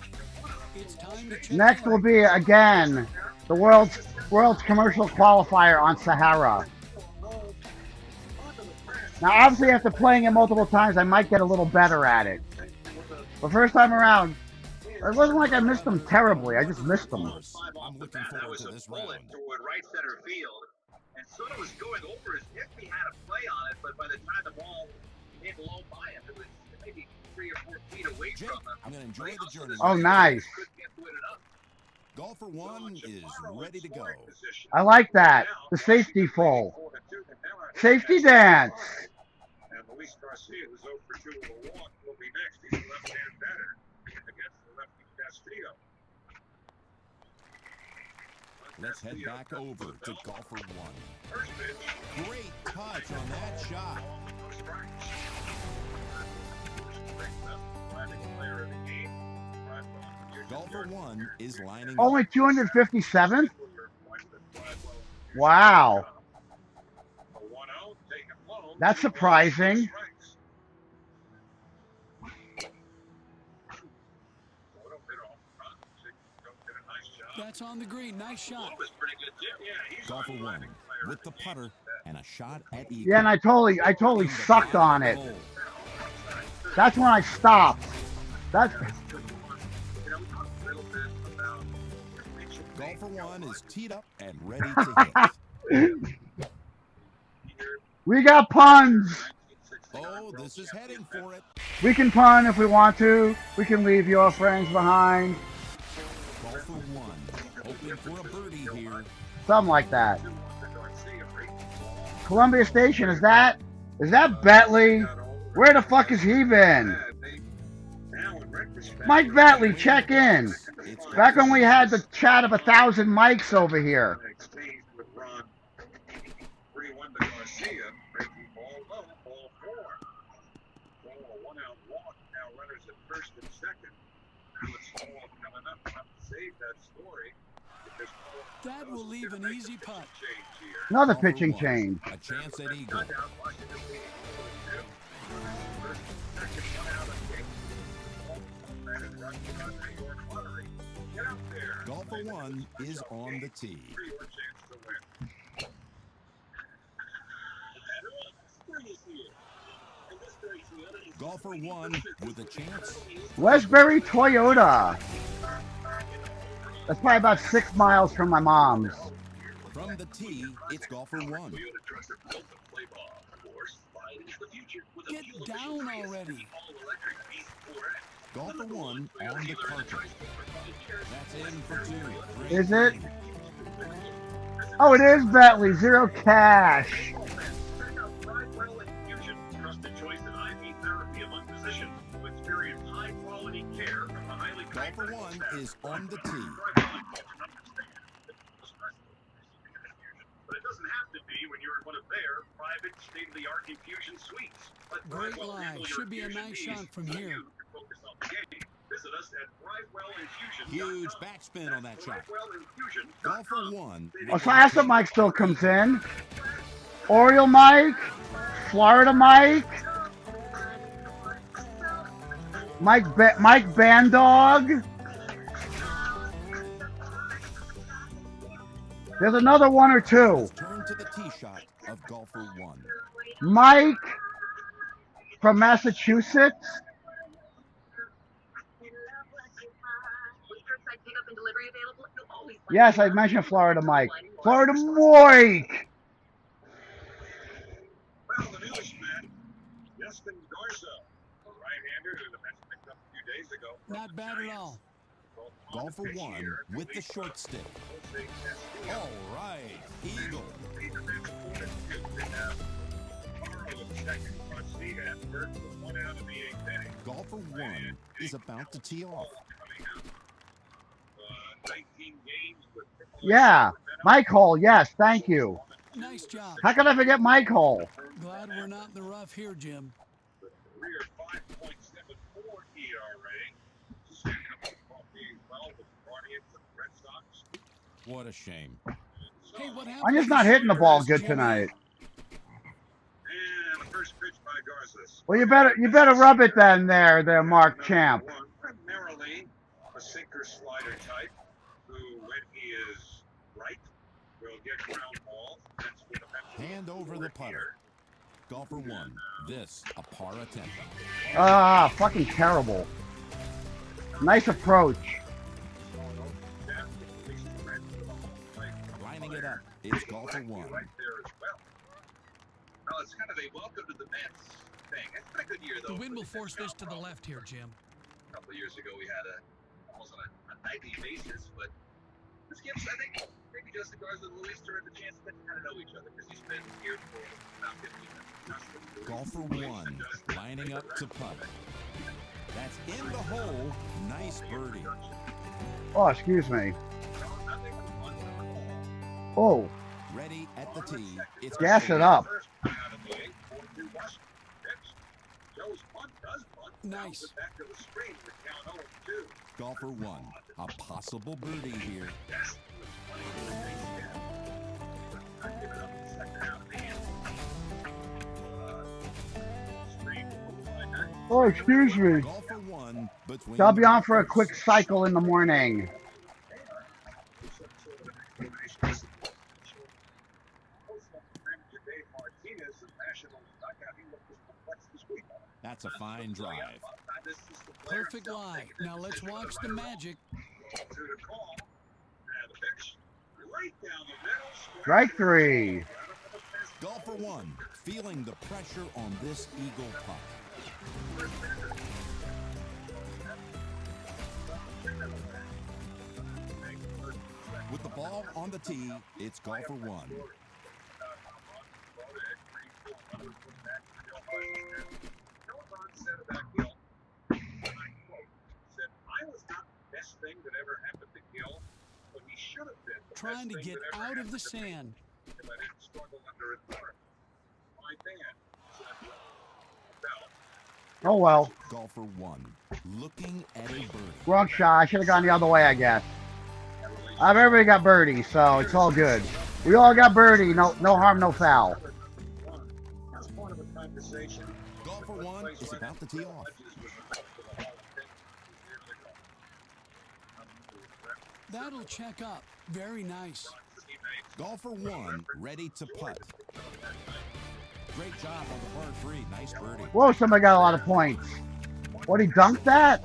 It's time to check. Next will be, again, the world's commercial qualifier on Sahara. Now, obviously, after playing it multiple times, I might get a little better at it. But first time around, it wasn't like I missed them terribly. I just missed them. I'm looking forward to this round. Toward right center field, and Soto was going over as if he had a play on it, but by the time the ball came low by him, it was maybe 3 or 4 feet away Jake, from him. I'm going to enjoy the journey. Oh, nice. Couldn't get to it enough. Golfer 1 is ready to go. I like that. The safety full. Safety dance. And Luis Garcia, who's 0 for 2 with a walk, will be next. He's a left-hand batter against the lefty Castillo. Let's head back over to golfer 1. First pitch. Great touch on that shot. Golfer 1 is lining up. Only 257th? Wow. That's surprising. That's on the green. Nice shot. Golfer 1 with the putter and a shot at eagle. Yeah, and I totally sucked on it. That's when I stopped. That's one is teed up and ready to hit. We got puns. Oh, this is heading for it. We can pun if we want to. We can leave your friends behind. Golfer one, hoping for a birdie here. Something like that. Columbia Station, is that Bentley? Where the fuck has he been? Mike Bentley, check in. Back when we had the chat of 1,000 mics over here. That will leave an easy putt. Another pitching change. A chance at eagle. Golfer one is on the tee. Golfer one with a chance. Westbury Toyota. That's probably about 6 miles from my mom's. From the tee, it's golfer one. Get down already. Golfer one on the carpet. That's in for two. Is it? Oh, it is Bentley. 0 cash. Golfer one is on the tee. But it doesn't have to be when you're in one of their private state-of-the-art infusion suites. Great lie. Should be a nice shot from here. Visit us at Brightwell Infusion. Huge backspin on that shot. Golfer one. Oh, so Asa Mike still comes in. Oriole Mike. Florida Mike. Mike Bandog. There's another one or two. Turn to the tee shot of golfer one. Mike from Massachusetts. Yes, I mentioned Florida Mike. Florida Mike. Well, the newest man, Justin Garza, a right-hander who the Mets picked up a few days ago. Not bad at all. Golfer one with the short stick. All right, eagle. Golfer one is about to tee off. Yeah, Mike Hole. Yes, thank you. Nice job. How could I forget Mike Hole? Glad we're not in the rough here, Jim. Career 5.74 ERA. What a shame. Hey, what happened? I'm just not hitting the ball good tonight. And the first pitch by Garza. Well, you better rub it then, there, Mark Champ. Primarily a sinker slider type, who when he is right will get ground balls. Hand over the putter. Golfer one. This a par attempt. Ah, fucking terrible. Nice approach. Lining it up. It's golfer one. Right there as well. Well, it's kind of a welcome to the Mets thing. It's been a good year, though. The wind will force this to the left here, Jim. A couple of years ago, we had almost on a nightly basis, but this gives, I think, maybe Justin Garza and Luis Turner the chance to kind of know each other because he's been here for about 15 minutes. Golfer one. Lining up to putt. That's in the hole. Nice birdie. Oh, excuse me. Oh, Ready at the tee. It's gas it up. Nice. Golfer one. A possible birdie here. oh, excuse me. Golfer one between. So I'll be on for a quick cycle in the morning. That's a fine drive. Perfect lie. Now let's watch the magic. right down the middle. Strike three. Golfer one, feeling the pressure on this eagle putt. With the ball on the tee, it's golfer one. Thing that ever happened to Gil, but he should have been the Trying to best thing get that ever out of the happened to me sand. if I didn't struggle under his mark. My man said, Oh well. Golfer one, looking at a birdie. Wrong shot. I should have gone the other way, I guess. Everybody got birdie, so it's all good. We all got birdie. No harm, no foul. as part of a conversation, Golfer one is about to tee off. That'll check up. Very nice. Golfer one, ready to putt. Great job on the par three. Nice birdie. Whoa, somebody got a lot of points. What, he dunked that?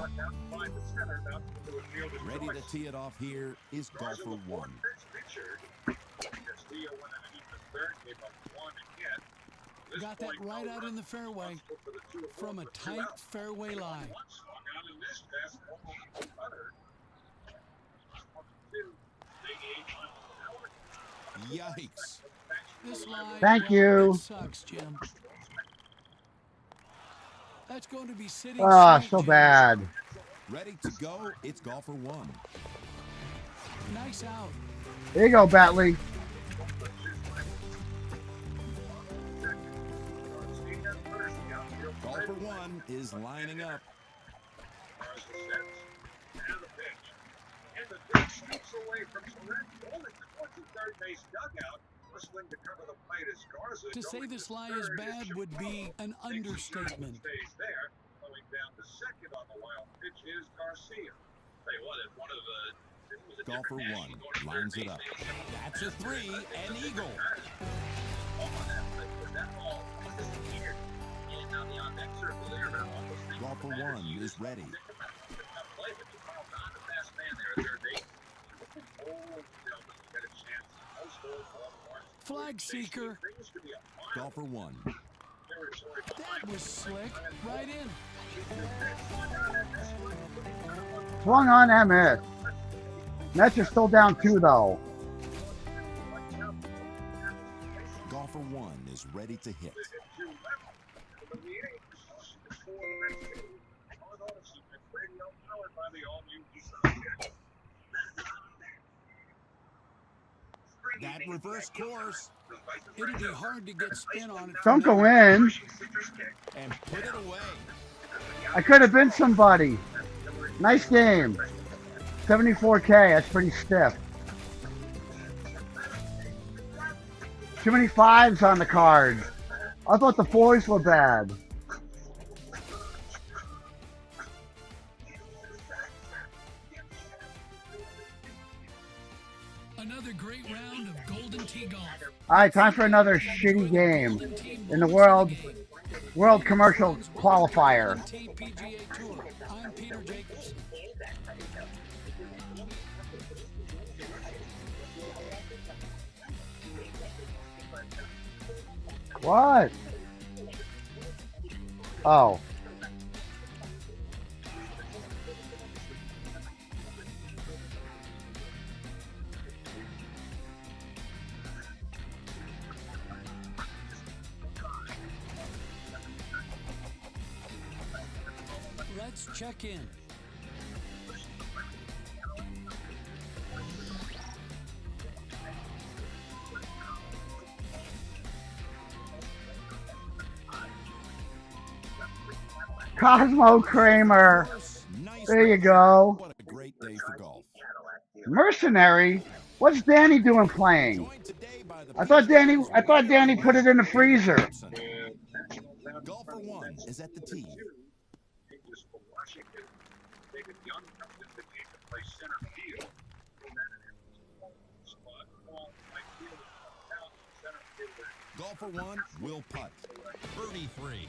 Ready to tee it off here is golfer one. Got that right out in the fairway from a tight fairway lie. Yikes. This lie, Thank well, you. it sucks, Jim. That's going to be sitting Ah, straight, so Jim. bad. Ready to go, it's golfer one. Nice out. There you go, Batley. Golfer one is lining up. To say this lie is bad would be an understatement. Golfer one lines it up. That's a three, an eagle. Golfer one is ready. Flag seeker. Golfer one. That was slick. Right in. Swung on and missed. Nets are still down 2, though. Golfer one is ready to hit. That reverse course. It'll be hard to get spin on it. Don't go in. And put it away. I could have been somebody. Nice game. 74K, that's pretty stiff. Too many fives on the card. I thought the fours were bad. Another great round of Golden Tee golf. All right, time for another shitty game in the World Commercial Qualifier. Golden Tee PGA Tour. I'm Peter Jacobs. What? Oh. Let's check in. Cosmo Kramer. Nice. There you go. What a great day for golf. Mercenary? What's Danny doing playing? Joined today by the I thought Danny put it in the freezer. Golfer one is at the tee. Golfer one will putt. Birdie three.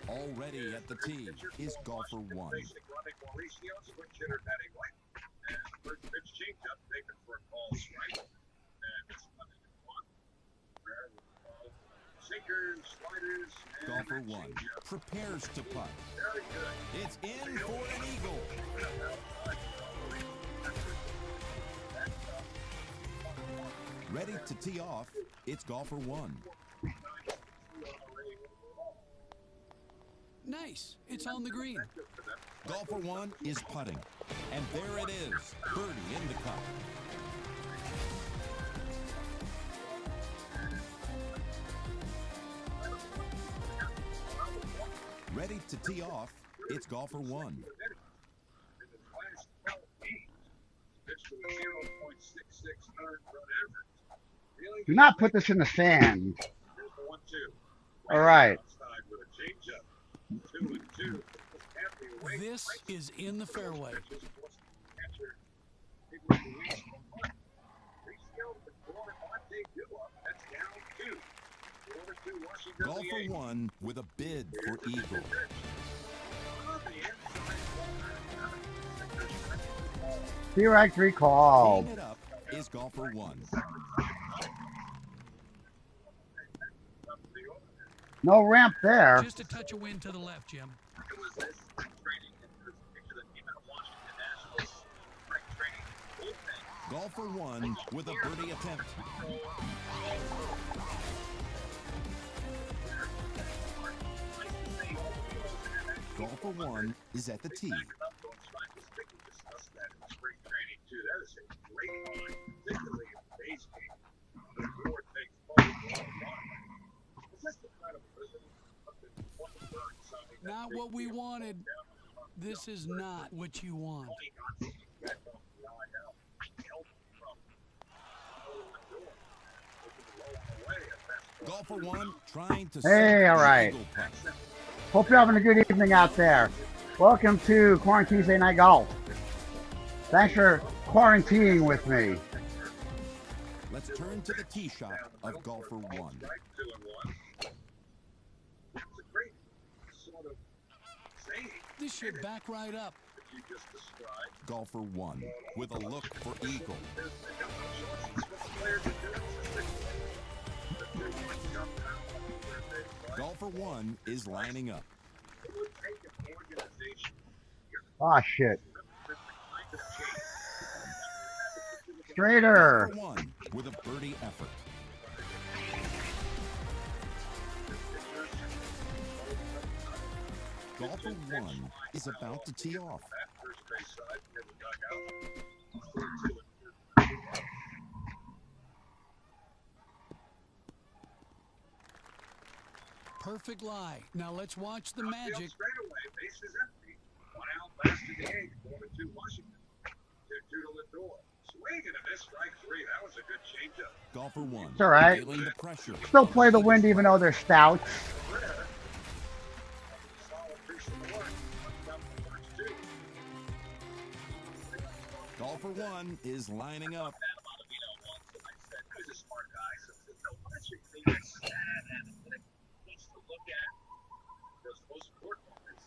Already ready at the tee is golfer 1. Facing running Mauricio, switch hitter batting right. And the first pitch changeup taken for a call strike. And it's 1-1. Sinkers, sliders, and Golfer 1 prepares to putt. very good. It's in for an eagle. Ready to tee off, it's golfer 1. Nice. It's on the green. Golfer 1 is putting. And there it is, birdie in the cup. Ready to tee off, it's golfer 1. In his last 12 games, pitched to a 0.66 earned run average. Really Do not put this in the sand. Here's the 1-2. All right. Outside with a changeup. 2-2. Happy away. This is in the fairway. Pitches forced the catcher. Big one release from one. Resealed with Quaran Teesday up. That's down 2. 4-2 Washington. Golfer 1 with a bid for eagle. Direct recall. Teeing it up is golfer 1. No ramp there. Just a touch of wind to the left, Jim. It was this training into the team out of Washington Nationals. Spring training. Bullpen. Golfer 1 with a birdie attempt. Golfer 1 is at the tee. Not what we wanted. This is not what you want. Golfer 1 trying to Hey, all right. eagle putt. Hope you're having a good evening out there. Welcome to Quaran-Teesday Night Golf. Thanks for quarantining with me. Let's turn to the tee shot of golfer 1. This should back right up. Golfer 1 with a look for eagle. Golfer 1 is lining up. Ah, shit. Straighter. Golfer 1 with a birdie effort. Golfer 1 is about to tee off. Perfect lie. Now let's watch the magic. Bases empty. One out, last in the eighth. 4-2 Washington. 2-2 to Lindor. Swing and a miss, strike 3. That was a good changeup. Golfer 1 It's all right. feeling the pressure. Still play the wind even though they're stouts. Solid piece of work. Up the first 2. Golfer 1 is lining up. He's a smart guy, so there's no punching thing that's sad and needs to look at those most important moments.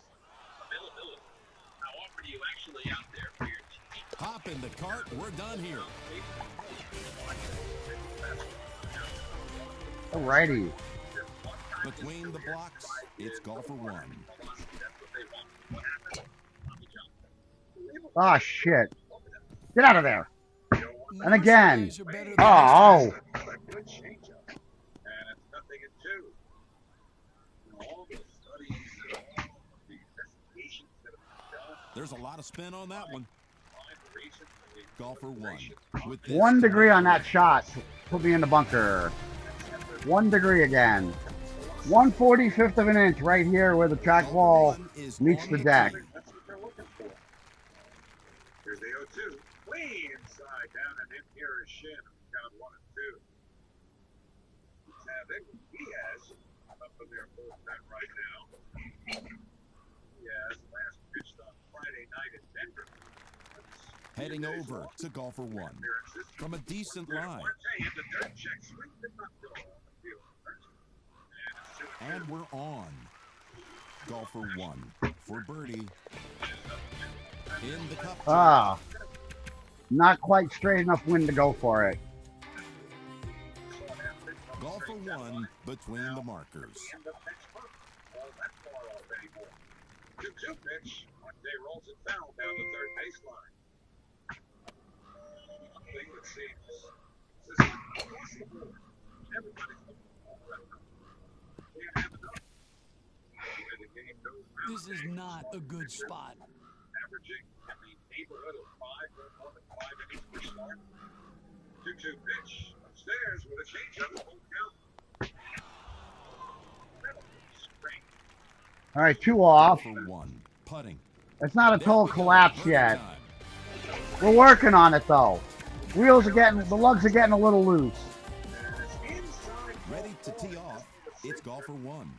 Availability. How often are you actually out there for your team? Hop in the cart. We're done here. Alrighty. Between the blocks, it's golfer 1. Ah, shit. Get out of there. And again. Guys are better than Oh. Good changeup. And it's nothing in 2. All the studies and all the investigations that have been done. There's a lot of spin on that one. Find the reason for the Golfer 1 with this 1 to degree make on that it. shot. Put me in the bunker. 1 degree again. 1/45th of an inch right here where the track Golfer ball 1 is meets on the deck. tee. That's what they're looking for. Here's the 0-2. Way inside, down and in near his shin. Count 1 and 2. He's having Diaz up in their bullpen right now. Diaz last pitched on Friday night in Denver. Heading over to golfer 1 from a decent lie. And we're on. Golfer 1 for birdie. In the cup. Ah, not quite straight enough wind to go for it. Golfer 1 between the markers. 2-2 pitch. Monday rolls it foul down the third baseline. One thing that seems across the board. Everybody's looking for it. Can't have enough. The game goes round. This is not a good spot. Averaging in the neighborhood of 5 innings per start. 2-2 pitch. Upstairs with a changeup. Won't count. Straight. All right, 2 off. Golfer 1 putting. It's not a There total we go. collapse Birdie yet. time. We're working on it though. The lugs are getting a little loose. Ready to tee off. It's golfer 1.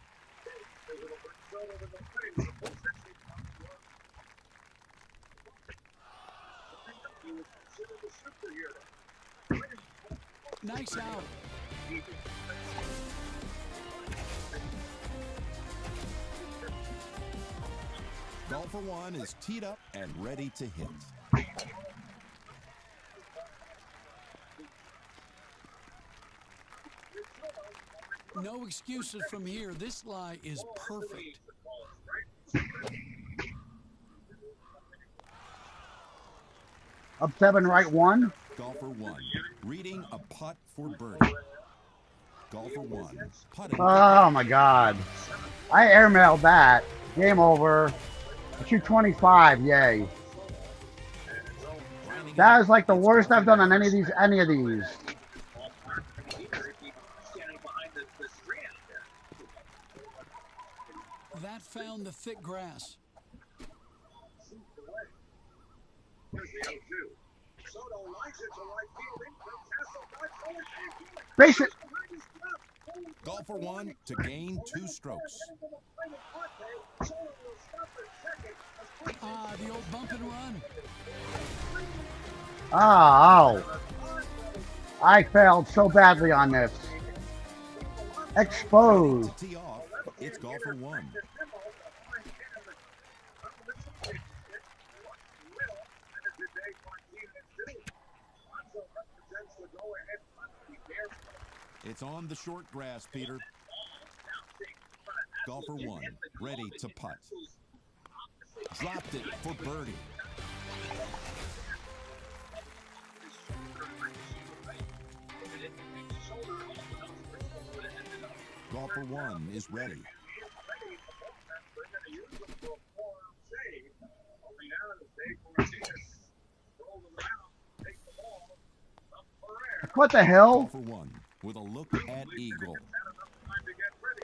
Nice out. Golfer 1 is teed up and ready to hit. No excuses from here. This lie is perfect. Up 7, right 1. Golfer 1 reading a putt for birdie. Golfer 1 putting. Oh my God. I airmailed that. Game over. 225, yay. That is like the worst I've done on any of these. That found the thick grass. Base it. Golfer 1 to gain 2 strokes. Ah, the old bump and run. Oh. I failed so badly on this. Exposed. To tee off, it's golfer 1. It's on the short grass, Peter. Golfer 1 ready to putt. Dropped it for birdie. Golfer 1 is ready. What the hell? Golfer 1 with a look at eagle.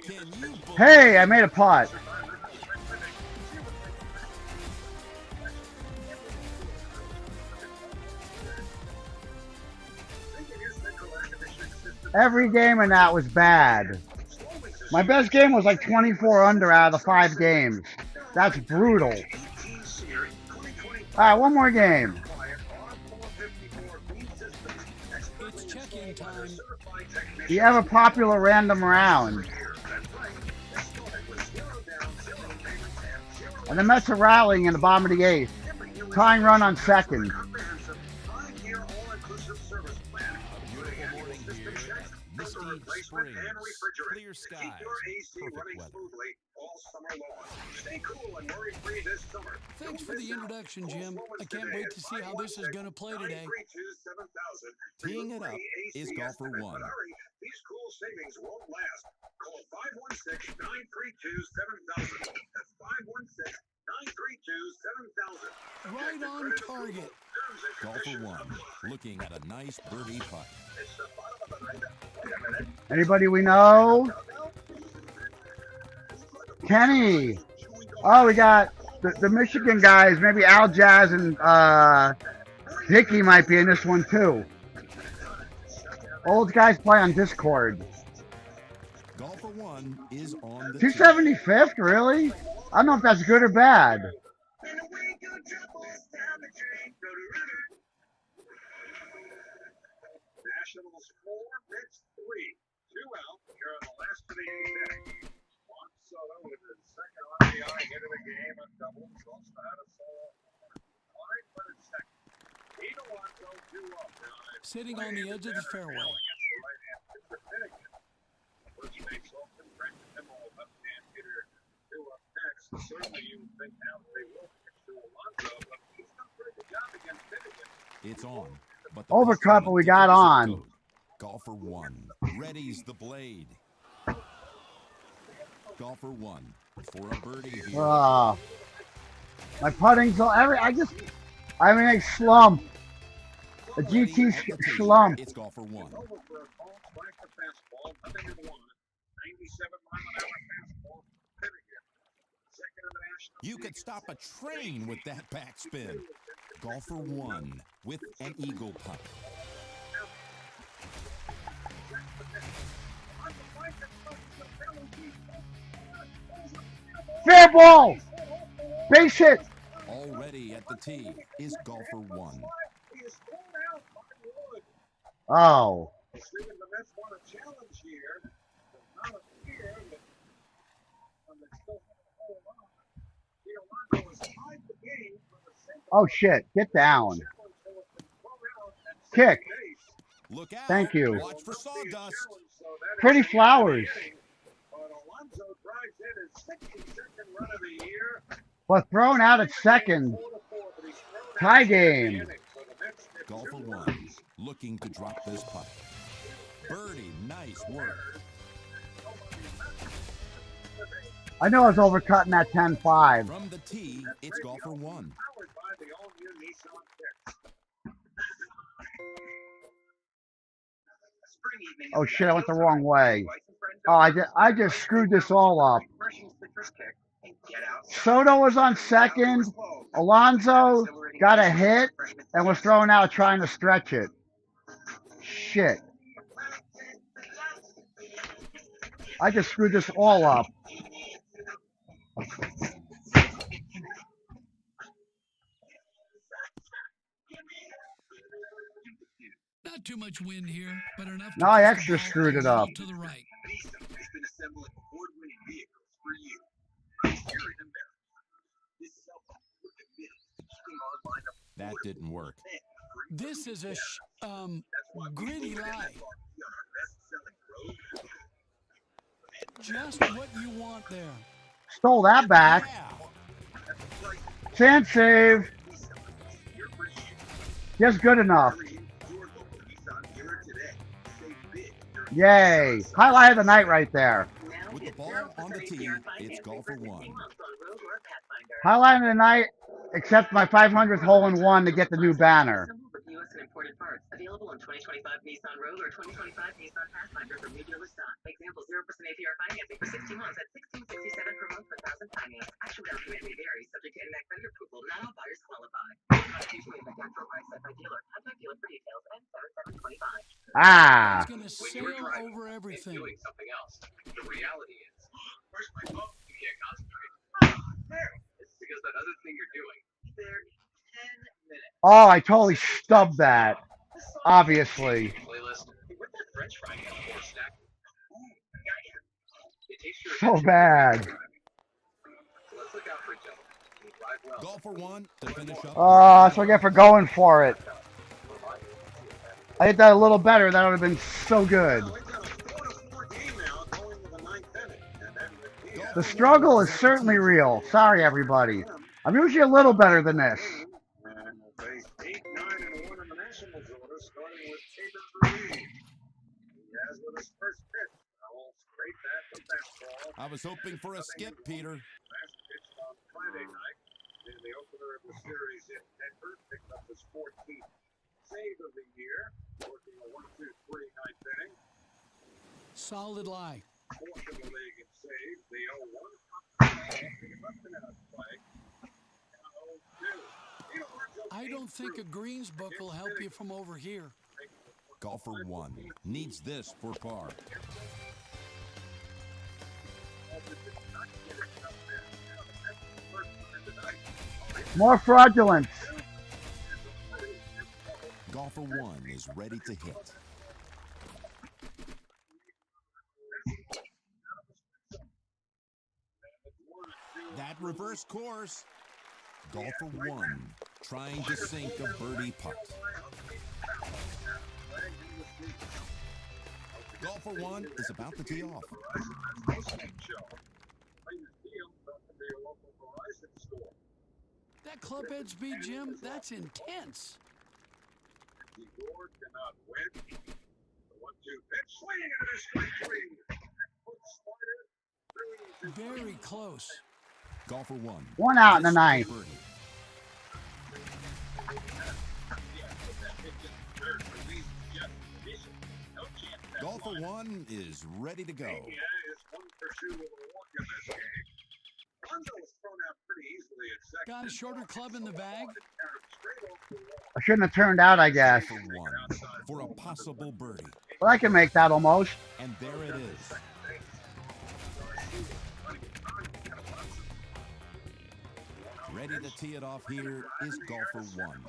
Can you believe Hey, I made a putt. Every game in that was bad. My best game was like 24 under out of the 5 games. That's brutal. All right, one more game. It's check-in time. The ever popular random round. And the Mets are rallying in the bottom of the 8th. Tying run on 2nd. Misty Springs, clear skies, perfect weather. Stay cool and worry-free this summer. Thanks for the introduction, Jim. I can't wait to see how this is going to play today. Teeing it up is golfer 1. These cool savings won't last. Call 516-932-7000. That's 516-932-7000. Right on target. Golfer 1 looking at a nice birdie putt. Anybody we know? Kenny. Oh, we got the Michigan guys. Maybe Al Jazz and Hickey might be in this one too. Old guys play on Discord. Golfer 1 is on the 275th, really? I don't know if that's good or bad. Nationals 4, Mets 3. 2 out. Here are the last of the 8th inning. So that was his second RBI hit of the game and doubles. Also had a solo. All right, but it's second. Alonso due up now. Sitting on the edge of the fairway. Against the right-hand pitcher Finnegan. First base open, Brandon Nimmo, left-hand hitter, due up next. Certainly you would think now they will pitch to Alonso, but he's done a pretty good job against Finnegan. It's on. But Overcut, but we got on. Golfer one readies the blade. Golfer one for a birdie here. My putting's all I'm in a slump. A GT slump. It's golfer one. Over for a ball, strike the fastball, nothing in one. 97-mile-an-hour fastball, Finnegan. Second in the National You could stop a train with that backspin. Golfer one with an eagle putt. Fair ball! Base hit! Already at the tee is golfer one. Oh. Oh shit, get down. Kick. Look out. Thank you. Watch for sawdust. Pretty flowers. But thrown out at second. Tie game. Golfer one looking to drop this putt. Birdie, nice work. I know I was overcutting that 10-5. From the tee, it's golfer one. Oh shit, I went the wrong way. Oh, I just screwed this all up. Soto was on second. Alonso got a hit and was thrown out trying to stretch it. Shit. I just screwed this all up. Not too much wind here, but enough to No, I push the extra ball screwed it a little up. to the right. Has been assembling award-winning vehicles for you. Right here in America. This cell phone, we're committed to keeping our lineup. That didn't work. This is a gritty lie. Just what you want there. Stole that back. Yeah. Sand save. Just good enough. Yay. Highlight of the night right there. With the ball on the tee, it's golfer one. Highlight of the night, except my 500th hole-in-one to get the new banner. U.S. and imported parts. Available on 2025 Nissan Rogue or 2025 Nissan Pathfinder from new dealer stock. Example, 0% APR financing for 60 months at $16.67 per month per thousand finance. Actual down payment may vary, subject to internet vendor approval. Not all buyers qualify. Usually the actual price set by dealer. Contact dealer for details and 7725. Ah. It's going to sail over everything. Doing something else. The reality is, where's my phone? You can't concentrate. There. It's because that other thing you're doing. There. 10 minutes. Oh, I totally stubbed that. Obviously. Playlist. With that French fry and four stack. It takes your So bad. So let's look out for each other. We drive well. Golfer one to finish up. Oh, that's what I get for going for it. I hit that a little better. That would have been so good. The struggle is certainly real. Sorry, everybody. I'm usually a little better than this. I was hoping for a skip, Peter. Last pitched on Friday night in the opener of the series in Denver, picked up his 14th save of the year, working a 1-2-3 ninth inning. Solid lie. Fourth in the league in saves, the 0-1. I don't think a Greens book will help you from over here. Golfer one needs this for par. More fraudulence. Golfer one is ready to hit. reverse course. Golfer 1 trying to sink a birdie putt. Golfer 1 is about to tee off. That club head speed, Jim, that's intense. Igor cannot win. The 1-2 pitch swinging into the strike three. Very close. Golfer 1. One out in the ninth. Golfer 1 is ready to go. Got a shorter club in the bag. I shouldn't have turned out, I guess. Golfer 1 for a possible birdie. But I can make that almost. And there it is. Ready to tee it off here is golfer 1.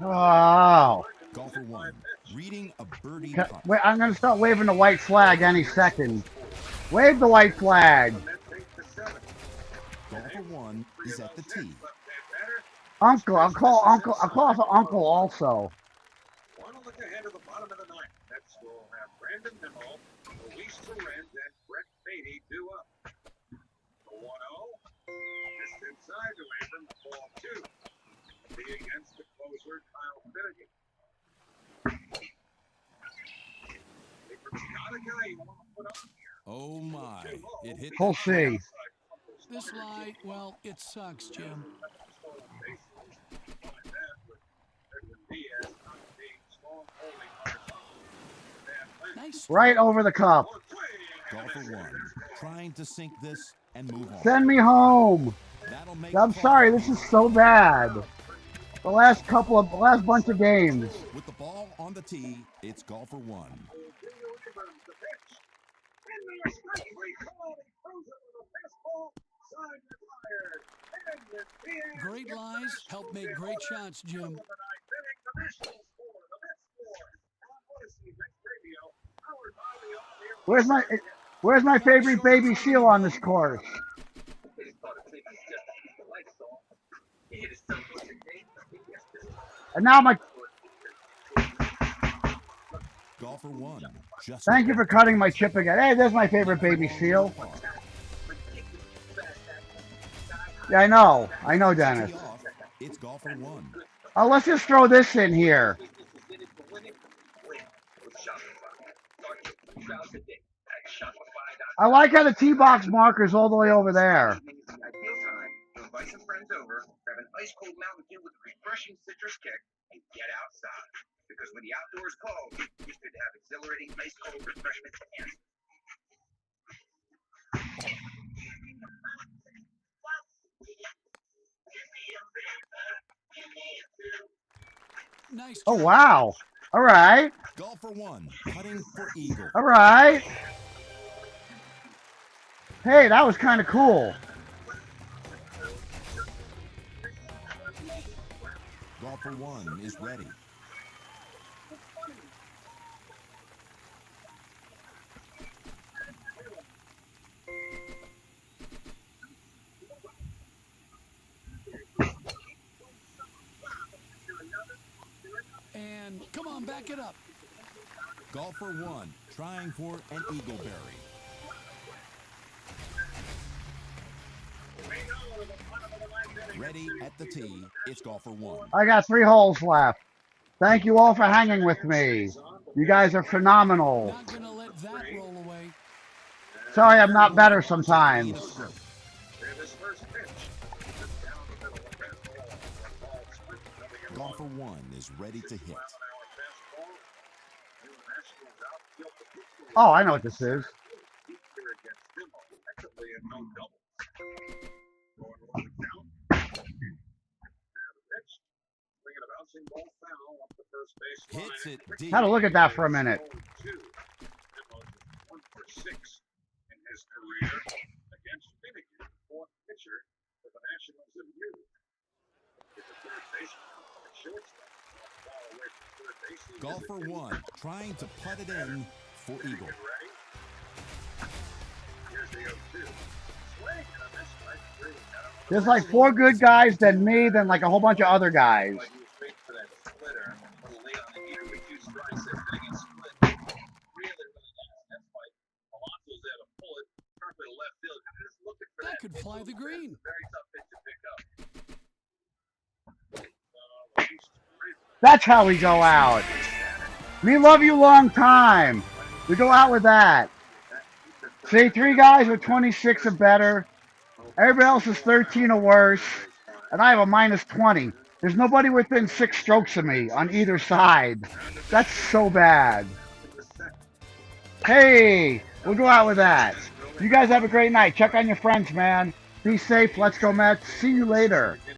Oh. Golfer 1 reading a birdie putt. Wait, I'm going to start waving the white flag any second. Wave the white flag. Golfer 1 is at the tee. Uncle, I'll call for Uncle also. Want to look ahead of the bottom of the ninth. Next we'll have Brandon Nimmo, Luis Torrens, and Brett Beatty due up. The 1-0. Just inside to Abram, the ball 2. Be against the closer, Kyle Finnegan. Abram's got a guy you want to put on here. Oh my, it hit. We'll see. This lie, well, it sucks, Jim. Nice. Right over the cup. Golfer 1 trying to sink this and move on. Send me home. That'll make I'm sorry, this is so bad. The last bunch of games. With the ball on the tee, it's golfer 1. Great lies help make great shots, Jim. Where's my favorite baby seal on this course? And now my Golfer 1 just. thank you for cutting my chip again. Hey, there's my favorite baby seal. Yeah, I know, Dennis. It's golfer 1. Oh, let's just throw this in here. I like how the tee box marker's all the way over there. Invite some friends over, grab an ice cold Mountain Dew with a refreshing citrus kick, and get outside. Because when the outdoors call, you should have exhilarating ice cold refreshments to answer. Nice. Oh, wow. All right. Golfer 1 putting for eagle. All right. Hey, that was kind of cool. Golfer 1 is ready. And come on, back it up. Golfer 1 trying for an eagleberry. Ready at the tee, it's golfer 1. I got 3 holes left. Thank you all for hanging with me. You guys are phenomenal. Not gonna let that roll away. Sorry I'm not better sometimes. Golfer 1 is ready to hit. Oh, I know what this is. Hits it deep. Had to look at that for a minute. his career against Finnegan, fourth pitcher for the Nationals of youth. It's a third baseman and shortstop. Far away from third base. Golfer 1 trying to putt it in for Eagle. Ready? Here's the 0-2. Swing and a miss, strike three. There's like 4 good guys, then me, then like a whole bunch of other guys. But he was waiting for that splitter. A little late on the heater with 2 strikes. That Finnegan split really nice. That's why Alonso's there to pull it. Perfect to left field. I'm just looking for That that. could fly the green. Very tough pitch to pick up. That's how we go out. Me love you long time. We go out with that. See, 3 guys with 26 or better. Everybody else is 13 or worse. And I have a minus 20. There's nobody within 6 strokes of me on either side. That's so bad. Hey, we'll go out with that. You guys have a great night. Check on your friends, man. Be safe. Let's go, Mets. See you later.